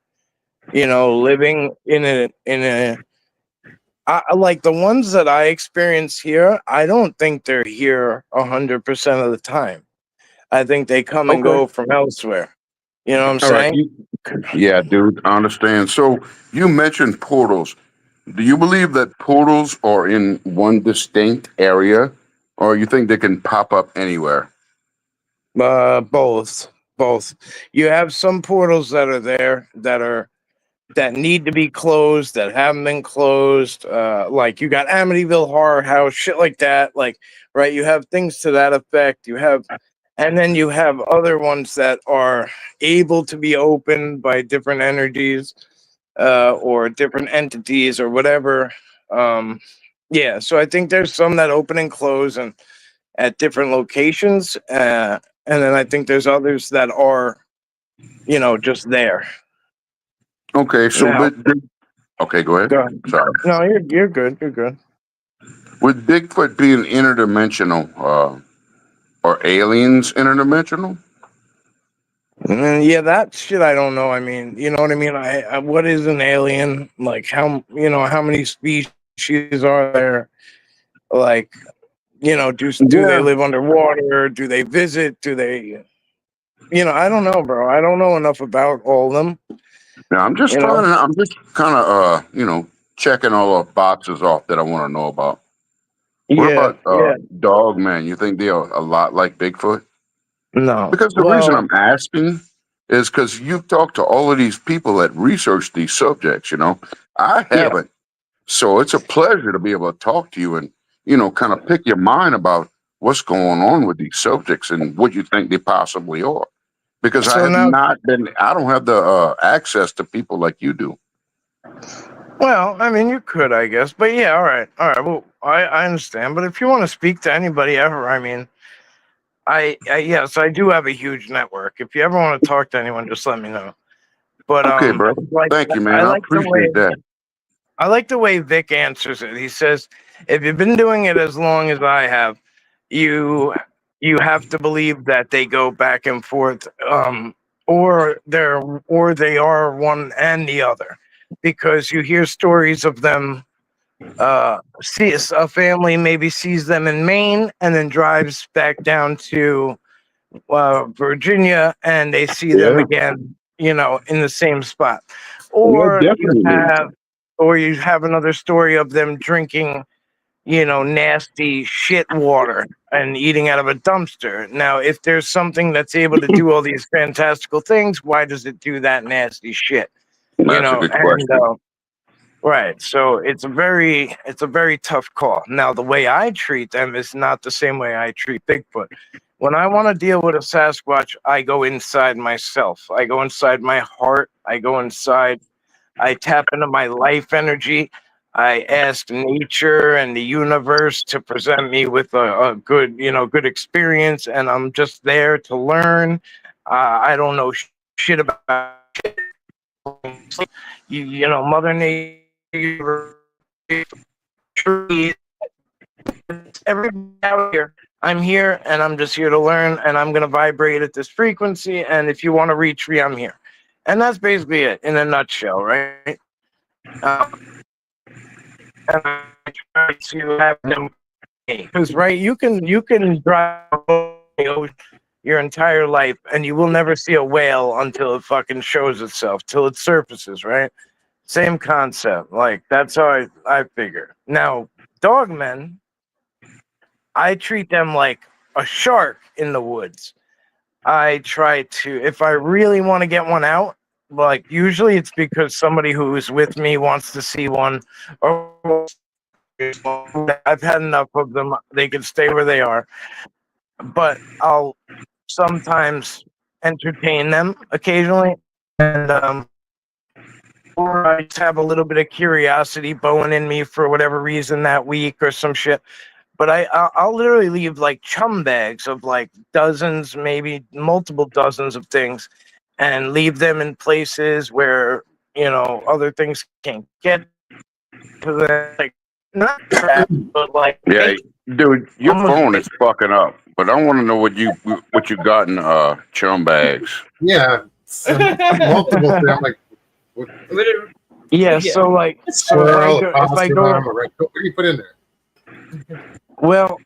living in a like the ones that I experience here. I don't think they're here 100% of the time. I think they come and Okay. go from elsewhere. You know what I'm All right. saying? Yeah, dude, I understand. So you mentioned portals. Do you believe that portals are in one distinct area, or you think they can pop up anywhere? Both. You have some portals that are there that need to be closed that haven't been closed. Like you got Amityville Horror House, shit like that. Like, right, you have things to that effect. And then you have other ones that are able to be opened by different energies, or different entities or whatever. Yeah, so I think there's some that open and close and at different locations, and then I think there's others that are, just there. Okay, so Now, okay, go ahead. go ahead. Sorry. No, you're good. You're good. Would Bigfoot being interdimensional, or aliens interdimensional? Yeah, that shit I don't know. I mean, you know what I mean? I what is an alien? Like how many species are there? Like, do they Yeah. live underwater? Do they visit? Do they I don't know, bro. I don't know enough about all of them, Yeah, I'm just you know. I'm just kind of, checking all the boxes off that I want to know about. What Yeah, about yeah. dog man? You think they're a lot like Bigfoot? No. Because the reason Well, I'm asking is because you've talked to all of these people that research these subjects, I yeah. haven't. So it's a pleasure to be able to talk to you and, kind of pick your mind about what's going on with these subjects and what you think they possibly are. Because So now, I don't have the access to people like you do. well, I mean, you could, I guess, but yeah, all right. Well, I understand, but if you want to speak to anybody ever, I mean, yes, I do have a huge network. If you ever want to talk to anyone, just let me know. But Okay, bro. like Thank you, I man. I like the way appreciate that. I like the way Vic answers it. He says, "If you've been doing it as long as I have, you you have to believe that they go back and forth, or they are one and the other, because you hear stories of them. See a family maybe sees them in Maine and then drives back down to Virginia, and they see them Yeah. again, in the same spot. Yeah, Or definitely. you have another story of them drinking, nasty shit water and eating out of a dumpster. Now, if there's something that's able to do all these fantastical things, why does it do that nasty shit? That's a good And question. right. So it's a very tough call. Now, the way I treat them is not the same way I treat Bigfoot. When I want to deal with a Sasquatch, I go inside myself. I go inside my heart. I go inside. I tap into my life energy. I ask nature and the universe to present me with a good experience, and I'm just there to learn. I don't know shit about Mother Nature, trees, everybody out here. I'm here, and I'm just here to learn, and I'm gonna vibrate at this frequency. And if you want to reach me, I'm here. And that's basically it in a nutshell, right? And I try to have them, because right, you can drive your entire life, and you will never see a whale until it fucking shows itself, till it surfaces, right? Same concept. Like, that's how I figure. Now, dogmen, I treat them like a shark in the woods. I try to, if I really want to get one out, like, usually it's because somebody who's with me wants to see one, or I've had enough of them. They can stay where they are. But I'll sometimes entertain them occasionally. And, or I just have a little bit of curiosity bone in me for whatever reason that week or some shit. But I'll literally leave like chum bags of like dozens, maybe multiple dozens of things, and leave them in places where other things can't get to them. Like, not trap, but like Yeah, dude, your almost phone is fucking up. But I want to know what you got in chum bags. Yeah, multiple things. I'm like, what, yeah. Yeah. So like, swirl, if I go, a red coat. What do you put in there? well,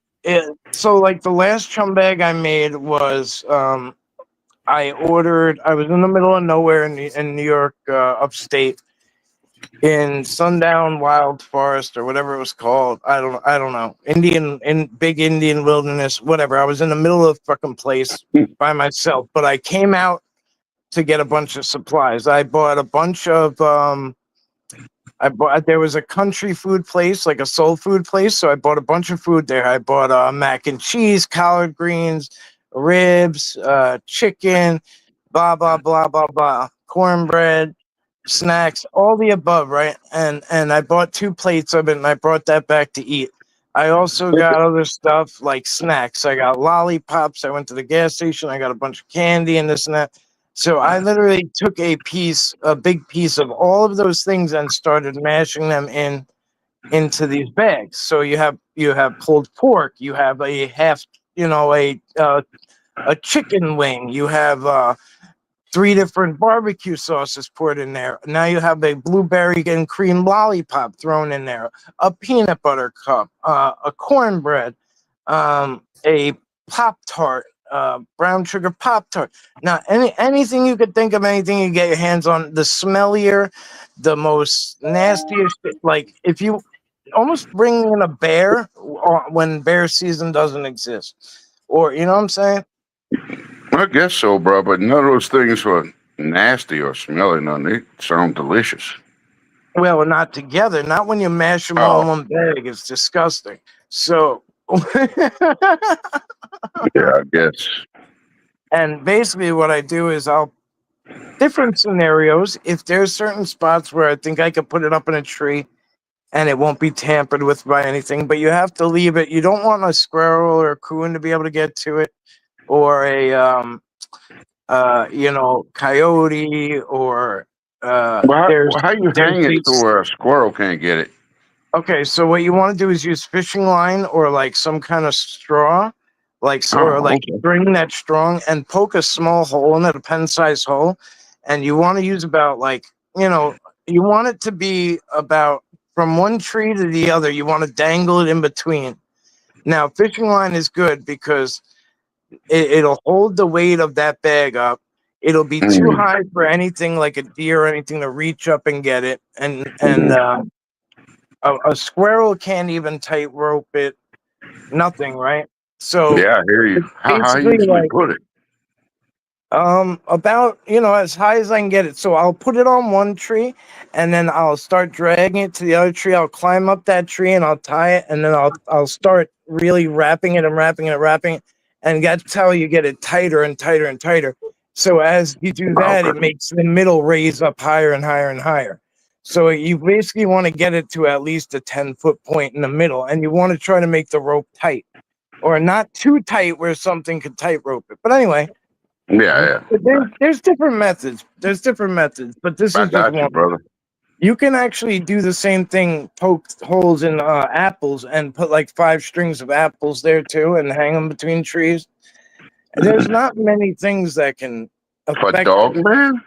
so like the last chum bag I made was I was in the middle of nowhere in New York, upstate, in Sundown Wild Forest or whatever it was called. I don't know. Big Indian wilderness, whatever. I was in the middle of the fucking place by myself, but I came out to get a bunch of supplies. I bought a bunch of there was a country food place, like a soul food place, so I bought a bunch of food there. I bought mac and cheese, collard greens, ribs, chicken, blah blah blah blah blah, cornbread, snacks, all the above, right? And I bought 2 plates of it, and I brought that back to eat. I also got other stuff like snacks. I got lollipops. I went to the gas station. I got a bunch of candy and this and that. So I literally took a big piece of all of those things, and started mashing them into these bags. So you have pulled pork. You have a half, a chicken wing. You have 3 different barbecue sauces poured in there. Now you have a blueberry and cream lollipop thrown in there, a peanut butter cup, a cornbread, a Pop-Tart, brown sugar Pop-Tart. Now, anything you could think of, anything you get your hands on, the smellier, the most nastiest, like if you almost bring in a bear when bear season doesn't exist. Or, you know what I'm saying? I guess so, bro. But none of those things were nasty or smelly. None. They sound delicious. Well, not together. Not when you mash them all in Oh, one bag. It's disgusting. So, yeah, I guess. and basically, what I do is different scenarios. If there's certain spots where I think I could put it up in a tree and it won't be tampered with by anything, but you have to leave it. You don't want a squirrel or a coon to be able to get to it, or a coyote, or Well, there's how you hang it so these. a squirrel can't get it? Okay, so what you want to do is use fishing line or like some kind of straw, or Oh, like okay. string that's strong, and poke a small hole in it, a pen-sized hole, and you want to use about you want it to be about from one tree to the other. You want to dangle it in between. Now, fishing line is good because it'll hold the weight of that bag up. It'll be too high for anything like a deer or anything to reach up and get it. And a squirrel can't even tightrope it. Nothing, right? So Yeah, I hear you. How you basically, usually like, put it? about, as high as I can get it. So I'll put it on one tree and then I'll start dragging it to the other tree. I'll climb up that tree and I'll tie it, and then I'll start really wrapping it and wrapping it. And that's how you get it tighter and tighter and tighter. So as you do that, it Okay. makes the middle raise up higher and higher and higher. So you basically want to get it to at least a 10-foot point in the middle, and you want to try to make the rope tight, or not too tight where something could tightrope it. But anyway, Yeah. but there's different methods. There's different methods, but this I is just got you, one. brother. You can actually do the same thing, poke holes in apples and put like 5 strings of apples there too, and hang them between trees. And there's not many things that can For affect dog it. man?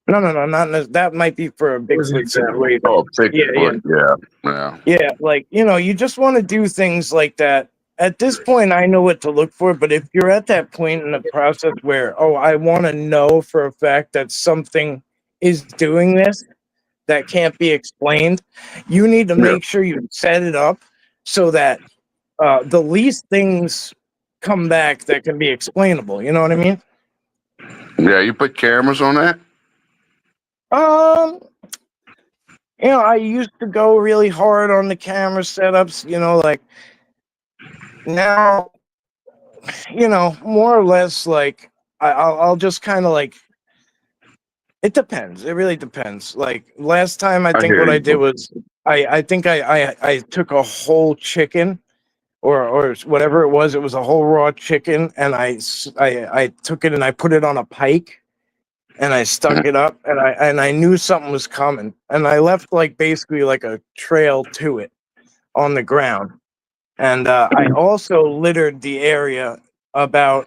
No, that might be for a was an Bigfoot example. situation. Oh, Yeah, Bigfoot. Yeah. Yeah, like, you just want to do things like that. At this point, I know what to look for, but if you're at that point in the process where, I want to know for a fact that something is doing this that can't be explained, you need to Yeah. make sure you set it up so that the least things come back that can be explainable. You know what I mean? Yeah, you put cameras on that? Um, I used to go really hard on the camera setups, like now, more or less, like I'll just kind of like, it depends. It really depends. Like last time, I I think hear what I you, did bro. was I think I took a whole chicken or whatever it was. It was a whole raw chicken, and I took it and I put it on a pike and I stuck it up, and I knew something was coming, and I left like basically like a trail to it on the ground. And I also littered the area about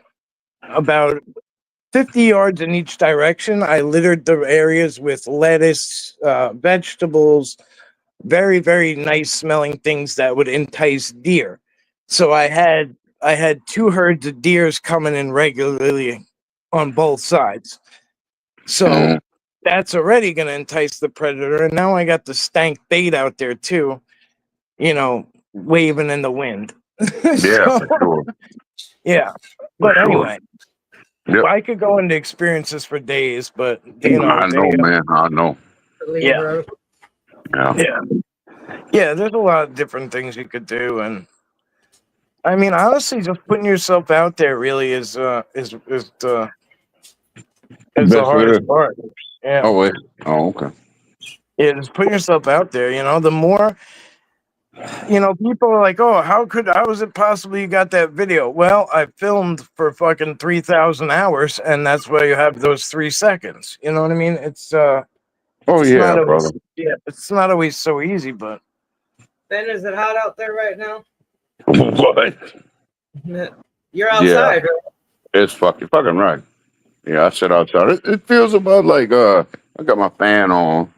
50 yards in each direction. I littered the areas with lettuce, vegetables, very, very nice smelling things that would entice deer. So I had 2 herds of deers coming in regularly on both sides. So that's already going to entice the predator. And now I got the stank bait out there too, waving in the wind. Yeah, So, for sure. yeah. But sure. anyway, Yep. I could go into experiences for days, but I know, man. I know. Yeah. Yeah. Yeah, there's a lot of different things you could do, and I mean, honestly, just putting yourself out there really is the Best hardest way. part. Yeah, Oh, wait. Oh, okay. yeah, just putting yourself out there. The more, people are like, "Oh, how is it possible you got that video?" Well, I filmed for fucking 3,000 hours, and that's why you have those 3 seconds. You know what I mean? It's Oh, it's yeah, not always, brother. it's not always so easy, but Ben, is it hot out there right now? What? You're outside, right? It's fucking right. Yeah, I sit outside. It feels about like I got my fan on.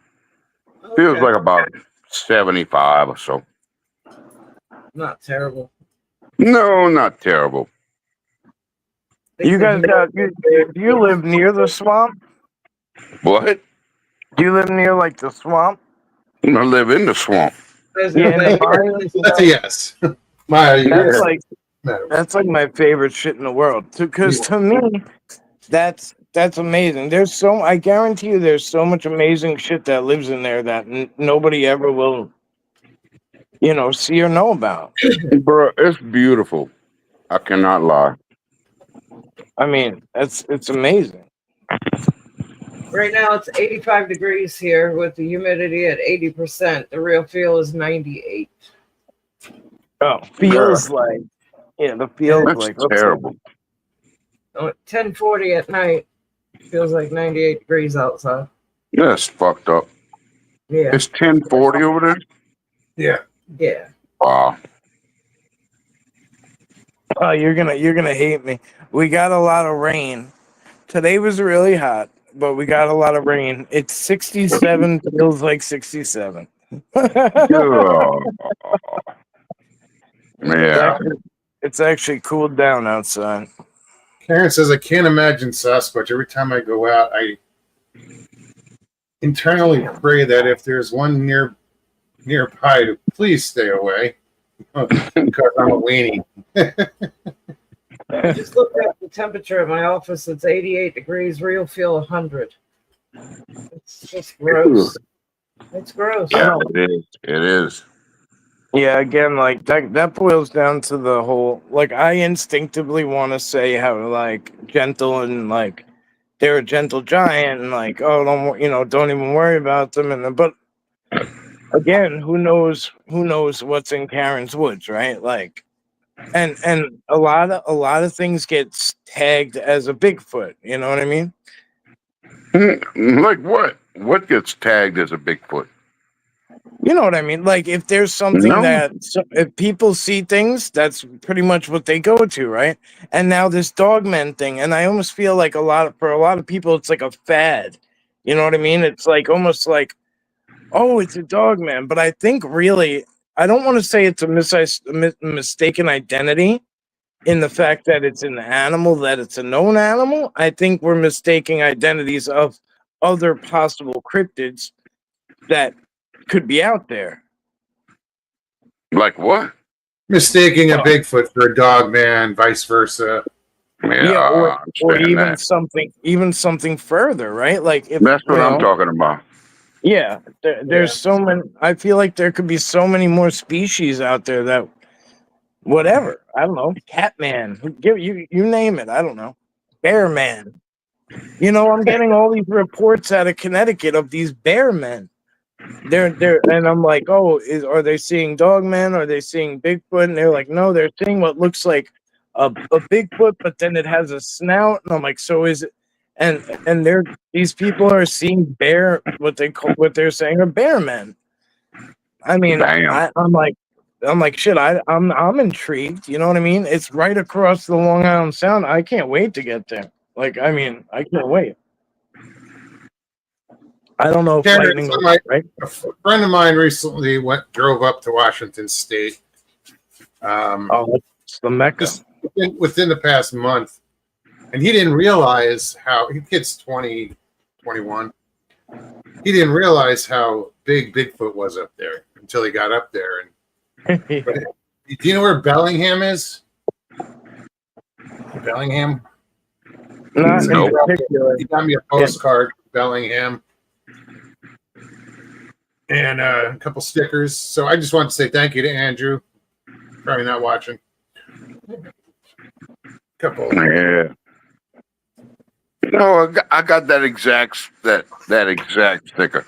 Feels Okay. like about 75 or so. Not terrible. No, not terrible. you guys got. Do you live near the swamp? What? Do you live near like the swamp? I live in the swamp. Yeah, in the bayou? That's a yes. Maya, you That's guys like matter. that's like my favorite shit in the world. Because to me, that's amazing. I guarantee you, there's so much amazing shit that lives in there that nobody ever will, see or know about. Bro, it's beautiful. I cannot lie. I mean, it's amazing. Right now it's 85 degrees here with the humidity at 80%. The real feel is 98. Oh, feels like, the feels That's like terrible. At 10:40 at night, feels like 98 degrees outside. That's fucked up. Yeah. It's 10:40 over there. Yeah. Yeah. Wow. Oh, you're gonna hate me. We got a lot of rain. Today was really hot, but we got a lot of rain. It's 67, feels like 67. Yeah. It's actually cooled down outside. Karen says, I can't imagine Sasquatch. Every time I go out, I internally pray that if there's one nearby, to please stay away because I'm a weenie. I just looked at the temperature at my office. It's 88 degrees. Real feel 100. It's just gross. It's gross. Yeah, it is. It is. Yeah, again, like that boils down to the whole, like, I instinctively want to say how, like, gentle and, like, they're a gentle giant and, like, oh, don't even worry about them. And then, but again, who knows what's in Karen's woods, right? Like, and a lot of things get tagged as a Bigfoot. You know what I mean? Like what? What gets tagged as a Bigfoot? You know what I mean? Like, if there's something No. if people see things, that's pretty much what they go to, right? And now this dogman thing, and I almost feel like for a lot of people, it's like a fad. You know what I mean? It's like almost like, oh, it's a dogman, but I think really, I don't want to say it's a mistaken identity in the fact that it's an animal, that it's a known animal. I think we're mistaking identities of other possible cryptids that could be out there. Like what? Mistaking a Bigfoot for a dog man, vice versa. Yeah, or even something further, right? Like, if that's what I'm talking about. Yeah, there's so many. I feel like there could be so many more species out there that, whatever. I don't know, Catman. You name it. I don't know, Bear Man. You know, I'm getting all these reports out of Connecticut of these bear men. They're and I'm like, oh, are they seeing Dogman? Are they seeing Bigfoot? And they're like, no, they're seeing what looks like a Bigfoot, but then it has a snout. And I'm like, so is it? And these people are seeing what they're saying are bear men. I mean, I'm like, shit. I'm intrigued. You know what I mean? It's right across the Long Island Sound. I can't wait to get there. Like, I mean, I can't wait. I don't know if Karen, lightning will, right? A friend of mine recently drove up to Washington State. It's the Mecca. Within the past month, and he didn't realize how he kid's 20, 21. He didn't realize how big Bigfoot was up there until he got up there. And do you know where Bellingham is? Bellingham. Not in particular. He got me a postcard from Bellingham and a couple stickers. So I just want to say thank you to Andrew. Probably not watching. Couple. Yeah. No, I got that exact sticker.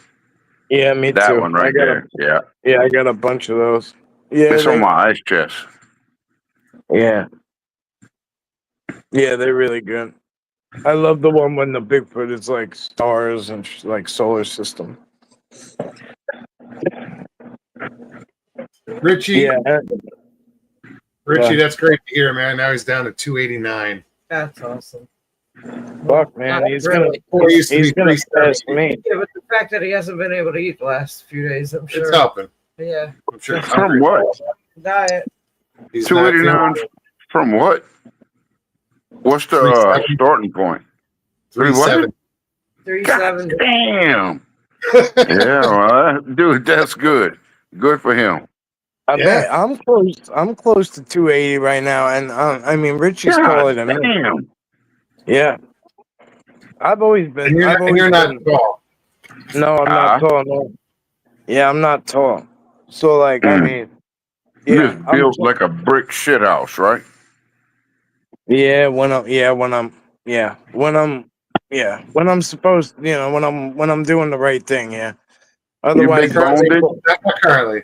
Yeah, me too. That one right there. Yeah, I got a bunch of those. Yeah, it's on my ice chest. Yeah. Yeah, they're really good. I love the one when the Bigfoot is like stars and like solar system. Richie. Yeah. Richie, that's great to hear, man. Now he's down to 289. That's awesome. Fuck, man, he's gonna pass me. Yeah, but the fact that he hasn't been able to eat the last few days, I'm sure. It's helping. Yeah. I'm sure. From what? Diet. 289 from what? What's the starting point? 3-7. 3-7. Damn. Yeah, well, dude, that's good. Good for him. I bet I'm close to 280 right now, and I mean, Richie's taller than me. Damn. Yeah. I've always been. And you're not tall. No, I'm not tall. No. Yeah, I'm not tall. So, like, I mean, You just built like a brick shit house, right? Yeah, when I'm supposed, when I'm doing the right thing, yeah. Otherwise, Not currently.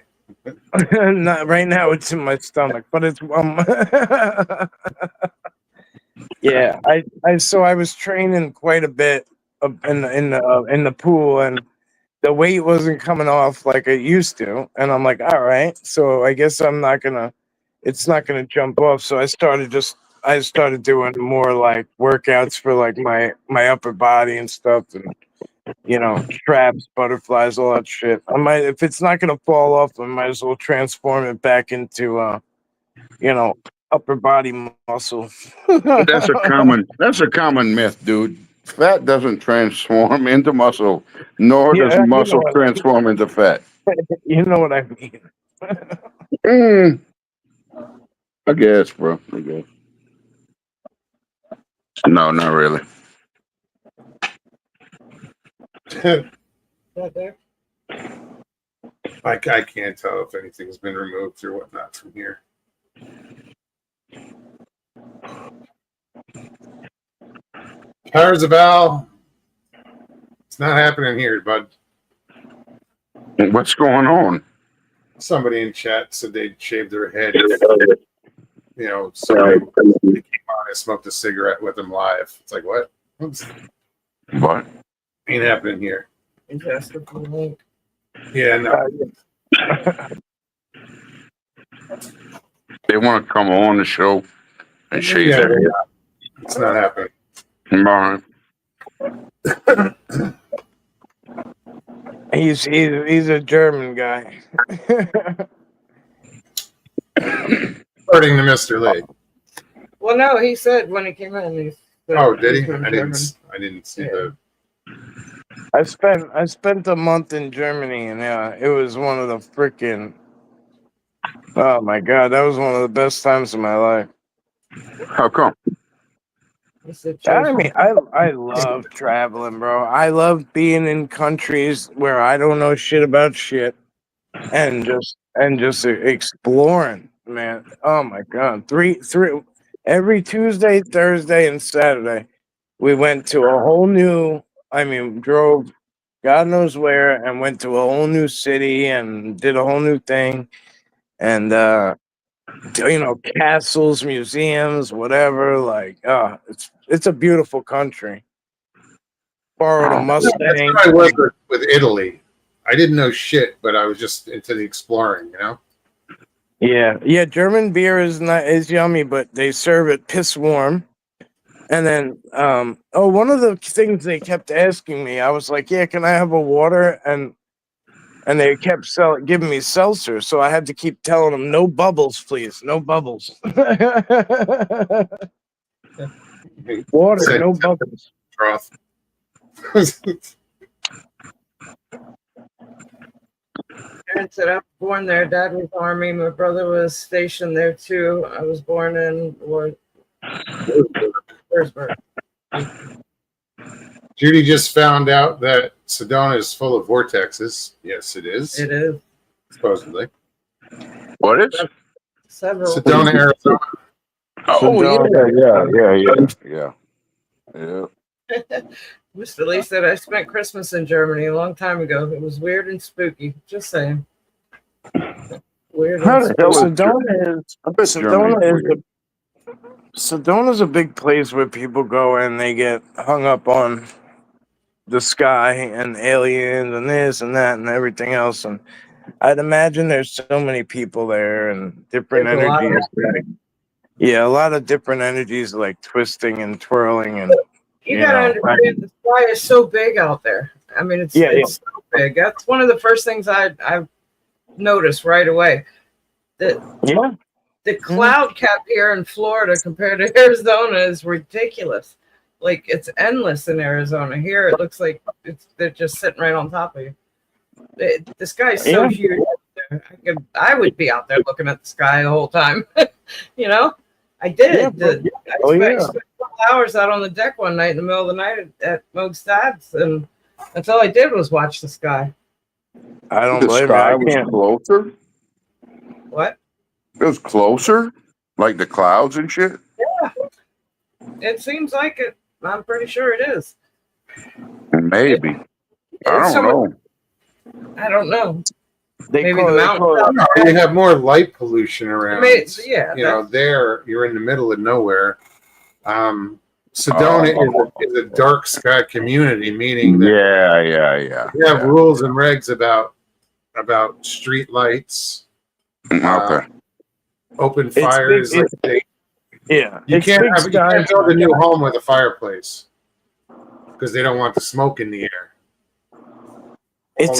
not right now. It's in my stomach, but it's yeah. I was training quite a bit in the pool, and the weight wasn't coming off like it used to, and I'm like, all right, so I guess it's not gonna jump off. So I started doing more like workouts for like my upper body and stuff, and traps, butterflies, all that shit. If it's not gonna fall off, I might as well transform it back into upper body muscle. That's a common myth, dude. Fat doesn't transform into muscle, nor does Yeah, muscle transform into fat. you know what I mean. Mm, I guess, bro. I guess. No, not really. Right there. I can't tell if anything's been removed or whatnot from here. Powers of Al. It's not happening here, bud. What's going on? Somebody in chat said they'd shave their head if, somebody came on and smoked a cigarette with them live. It's like, what? Oops. What? Ain't happening here. Interesting for the link. Yeah, no. They want to come on the show and shave Yeah, their head. it's not happening. All right. He's a German guy. According to Mr. Lee. Well, no, he said when he came in. He said Oh, did he's he? from I German. didn't see Yeah. the. I spent a month in Germany, and yeah, it was one of the freaking. Oh my god, that was one of the best times of my life. How come? He said, I mean, I love traveling, bro. I love being in countries where I don't know shit about shit, and just exploring, man. Oh my god, three every Tuesday, Thursday, and Saturday, we went to a whole new. I mean, drove God knows where, and went to a whole new city and did a whole new thing, and castles, museums, whatever. Like, it's a beautiful country. Borrowed a That's Mustang. how I was with Italy. I didn't know shit, but I was just into the exploring, Yeah. German beer is yummy, but they serve it piss warm. And then, one of the things they kept asking me, I was like, "Yeah, can I have a water?" And they kept giving me seltzer, so I had to keep telling them, "No bubbles, please, no bubbles." Water, Said no bubbles. Troth. Parents said I was born there. Dad was Army. My brother was stationed there too. I was born in Wurzburg. Judy just found out that Sedona is full of vortexes. Yes, it is. It is Supposedly. What is? several. Sedona, Arizona. Oh, yeah. Mr. Lee said I spent Christmas in Germany a long time ago. It was weird and spooky. Just saying. Weird How and the hell spooky. is Germany? Sedona's a big place where people go and they get hung up on the sky and aliens and this and that and everything else. And I'd imagine there's so many people there and different There's a lot of energies. Yeah, a lot of different energies like twisting and twirling and You gotta understand the sky is so big out there. I mean, it's so big. That's one of the first things I've noticed right away. The cloud cap here in Florida compared to Arizona is ridiculous. Like it's endless in Arizona. Here it looks like they're just sitting right on top of you. The sky's so huge. I would be out there looking at the sky the whole time. I did. I spent 12 hours out on the deck one night in the middle of the night at Moog's Dad's, and that's all I did was watch the sky. I don't The blame sky you. I was closer. What? It was closer, like the clouds and shit. Yeah. It seems like it. I'm pretty sure it is. Maybe. I don't know. Maybe the mountain. You have more light pollution around. Yeah. There you're in the middle of nowhere. Sedona is a dark sky community, meaning that you have rules and regs about street lights, Okay. open fires. You can't build a new home with a fireplace because they don't want the smoke in the air. It's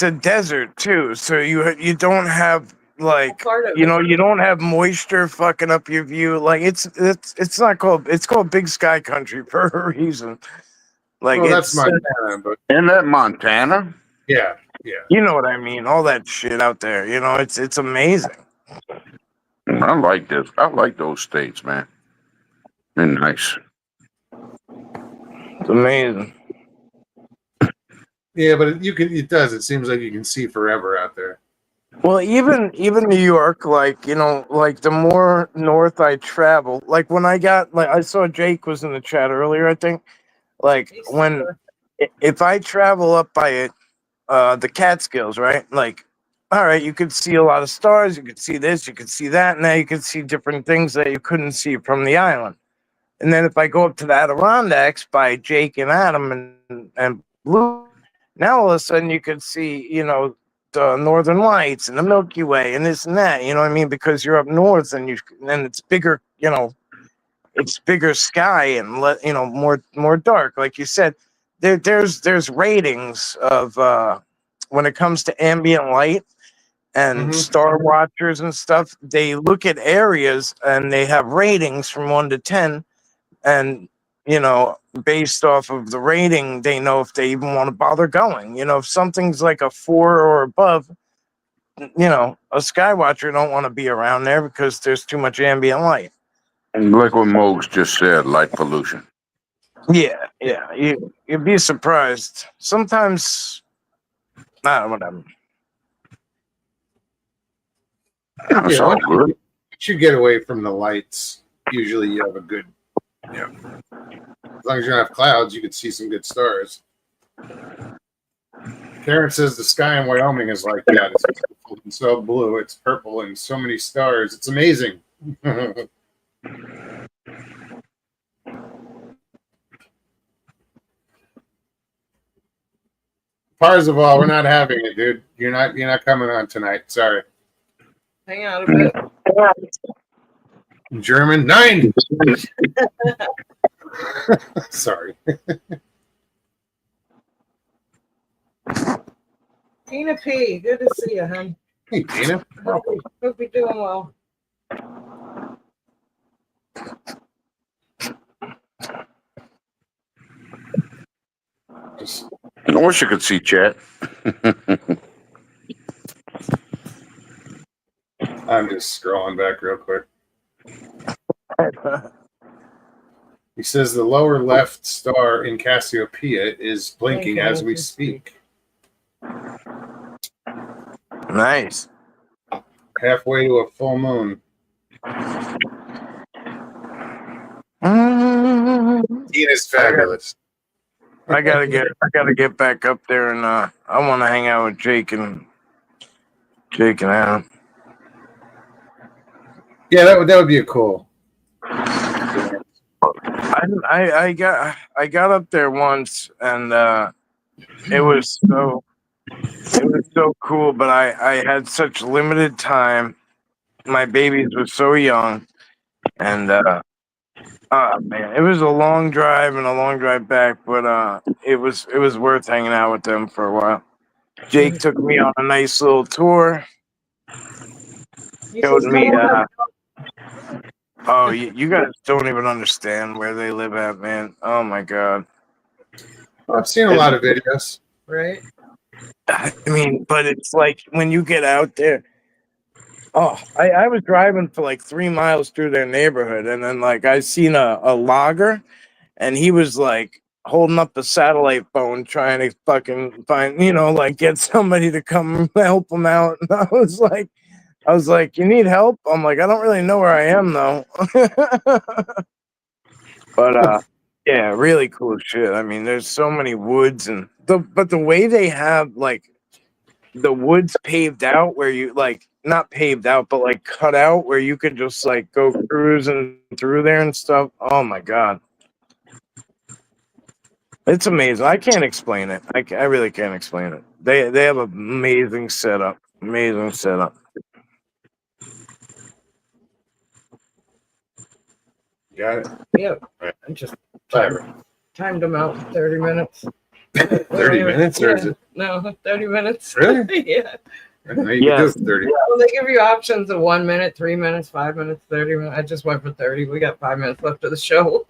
a desert too, so you don't have like, Part of you it. know, you don't have moisture fucking up your view. Like it's not called, it's called Big Sky Country for a reason. Like Well, that's it's Montana, but Isn't that Montana? yeah, yeah. you know what I mean, all that shit out there. You know, it's amazing. I like this. I like those states, man. They're nice. It's amazing. Yeah, but you can. It does. It seems like you can see forever out there. Well, even New York, like, you know, like the more north I travel, like when I got, like, I saw Jake was in the chat earlier, I think. Like He's when super. if I travel up by it, the Catskills, right? Like, all right, you could see a lot of stars, you could see this, you could see that. Now you could see different things that you couldn't see from the island. And then if I go up to the Adirondacks by Jake and Adam and Blue, now all of a sudden you could see, you know, the Northern Lights and the Milky Way and this and that. You know what I mean? Because you're up north and it's bigger. You know, it's bigger sky and you know, more dark. Like you said, there's ratings of when it comes to ambient light and Mhm. star watchers and stuff. They look at areas and they have ratings from 1 to 10, and you know, based off of the rating, they know if they even want to bother going. You know, if something's like a 4 or above, you know, a skywatcher don't want to be around there because there's too much ambient light. And like what Mose just said, light pollution. Yeah, you'd be surprised. Sometimes, whatever. It's Yeah, all once good. you get away from the lights, usually you have a good. Yeah. As long as you don't have clouds, you can see some good stars. Karen says the sky in Wyoming is like that. It's beautiful and so blue. It's purple and so many stars. It's amazing. Parzival, we're not having it, dude. You're not coming on tonight. Sorry. Hang out a bit. German 9. Sorry. Tina P, good to see you, hon. Hey, Dana. Hope you're doing well. Just, I wish you could see chat. I'm just scrolling back real quick. He says the lower left star in Cassiopeia is blinking as we speak. Nice. Halfway to a full moon. Tina's fabulous. I gotta get back up there, and I want to hang out with Jake and Adam. Yeah, that would be a cool. I got up there once, and it was so cool, but I had such limited time. My babies were so young, and man, it was a long drive and a long drive back, but it was worth hanging out with them for a while. Jake took me on a nice little tour. Showed me. Oh, you guys don't even understand where they live at, man. Oh my god. I've seen a lot of videos. Right? I mean, but it's like when you get out there. Oh, I was driving for like 3 miles through their neighborhood, and then like I seen a logger, and he was like holding up a satellite phone trying to fucking find, you know, like get somebody to come help him out. And I was like, you need help? I'm like, I don't really know where I am though. But yeah, really cool shit. I mean, there's so many woods but the way they have like the woods paved out where you like not paved out, but like cut out where you could just like go cruising through there and stuff. Oh my god. It's amazing. I can't explain it. I really can't explain it. They have an amazing setup. Amazing setup. Got it. Yep. Right. I just Whatever. timed them out for 30 minutes. 30 minutes, or is it No, 30 minutes. really? Yeah. And then you can do it for 30. Well, they give you options of 1 minute, 3 minutes, 5 minutes, 30 minutes. I just went for 30. We got 5 minutes left of the show.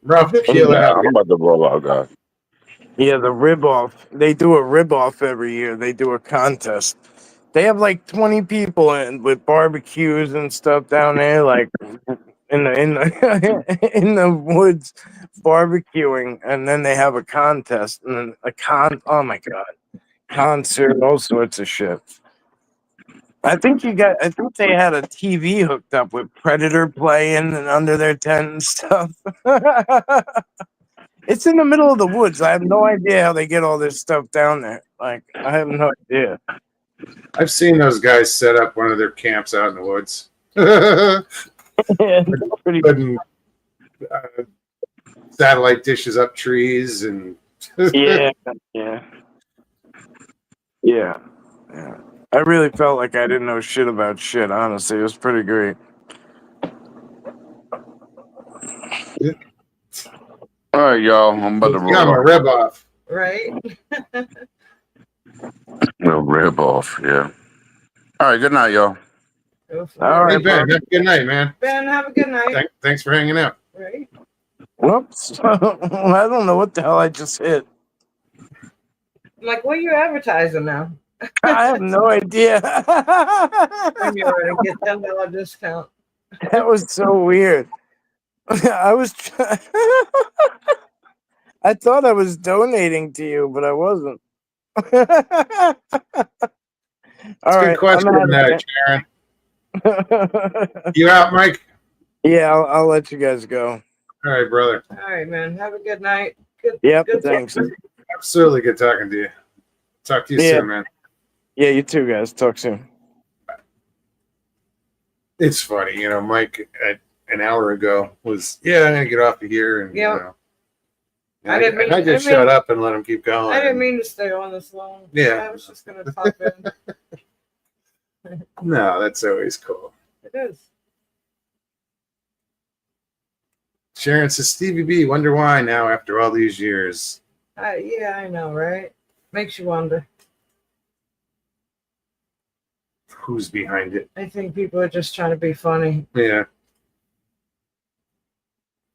Ralph Tequila. I'm about to roll out, guys. Yeah, the rib off. They do a rib off every year. They do a contest. They have like 20 people in with barbecues and stuff down there, like in the in the woods barbecuing, and then they have a contest and then oh my god, concert, all sorts of shit. I think they had a TV hooked up with Predator playing and under their tent and stuff. It's in the middle of the woods. I have no idea how they get all this stuff down there. Like, I have no idea. I've seen those guys set up one of their camps out in the woods. Pretty Putting satellite dishes up trees and yeah. I really felt like I didn't know shit about shit, honestly. It was pretty great. All right, y'all. I'm about to got my roll off. rib off. Right? We'll rib off, yeah. All right, good night, y'all. Go for All it. Hey right, Ben, have a good night, man. Ben, have a good night. Thanks for hanging out. Right? Whoops. I don't know what the hell I just hit. I'm like, what are you advertising now? I have no idea. I'm going to get $10 discount. That was so weird. I was I thought I was donating to you, but I wasn't. All Good right, question, I'm out of Sharon. here. You out, Mike? Yeah, I'll let you guys go. All right, brother. All right, man. Have a good night. Good. Yep, Good thanks. Absolutely good talking to you. Talk to you Yeah. soon, man. Yeah, you too, guys. Talk soon. It's funny, Mike an hour ago was, I'm gonna get off of here, and Yeah. and I didn't mean- I just I mean- shut up and let him keep going. I didn't mean to stay on this long. Yeah. I was just going to pop in. No, that's always cool. It is. Sharon says, Stevie B, wonder why now after all these years. Yeah, I know, right? Makes you wonder. Who's behind it? I think people are just trying to be funny. Yeah.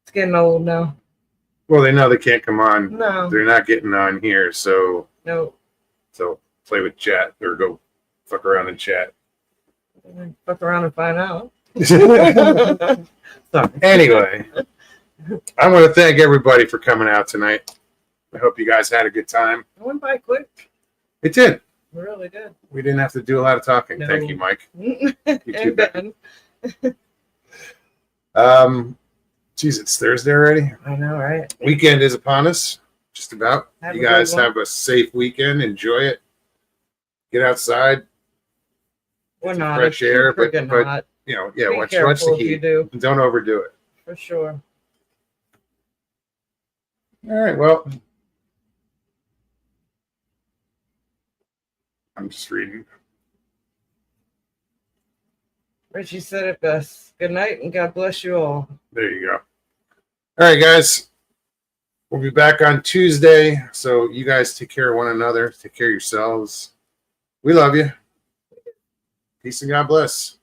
It's getting old now. Well, they know they can't come on. No, They're not getting on here, so no. play with chat or go fuck around and chat. Fuck around and find out. Sorry. Anyway, I want to thank everybody for coming out tonight. I hope you guys had a good time. It went by quick. It did. It really did. We didn't have to do a lot of talking. No. Thank you, Mike. You too, And Ben. Geez, it's Thursday already. I know, right? Weekend is upon us. Just about. Have You a good guys one. have a safe weekend. Enjoy it. Get outside. We're not. fresh It's too air, but- friggin' but- hot. Be Be watch careful the if you heat. do, Don't overdo it. for sure. All right. Well, I'm just reading. Richie said it best. Good night and God bless you all. There you go. All right, guys. We'll be back on Tuesday. So you guys take care of one another. Take care of yourselves. We love you. Peace and God bless.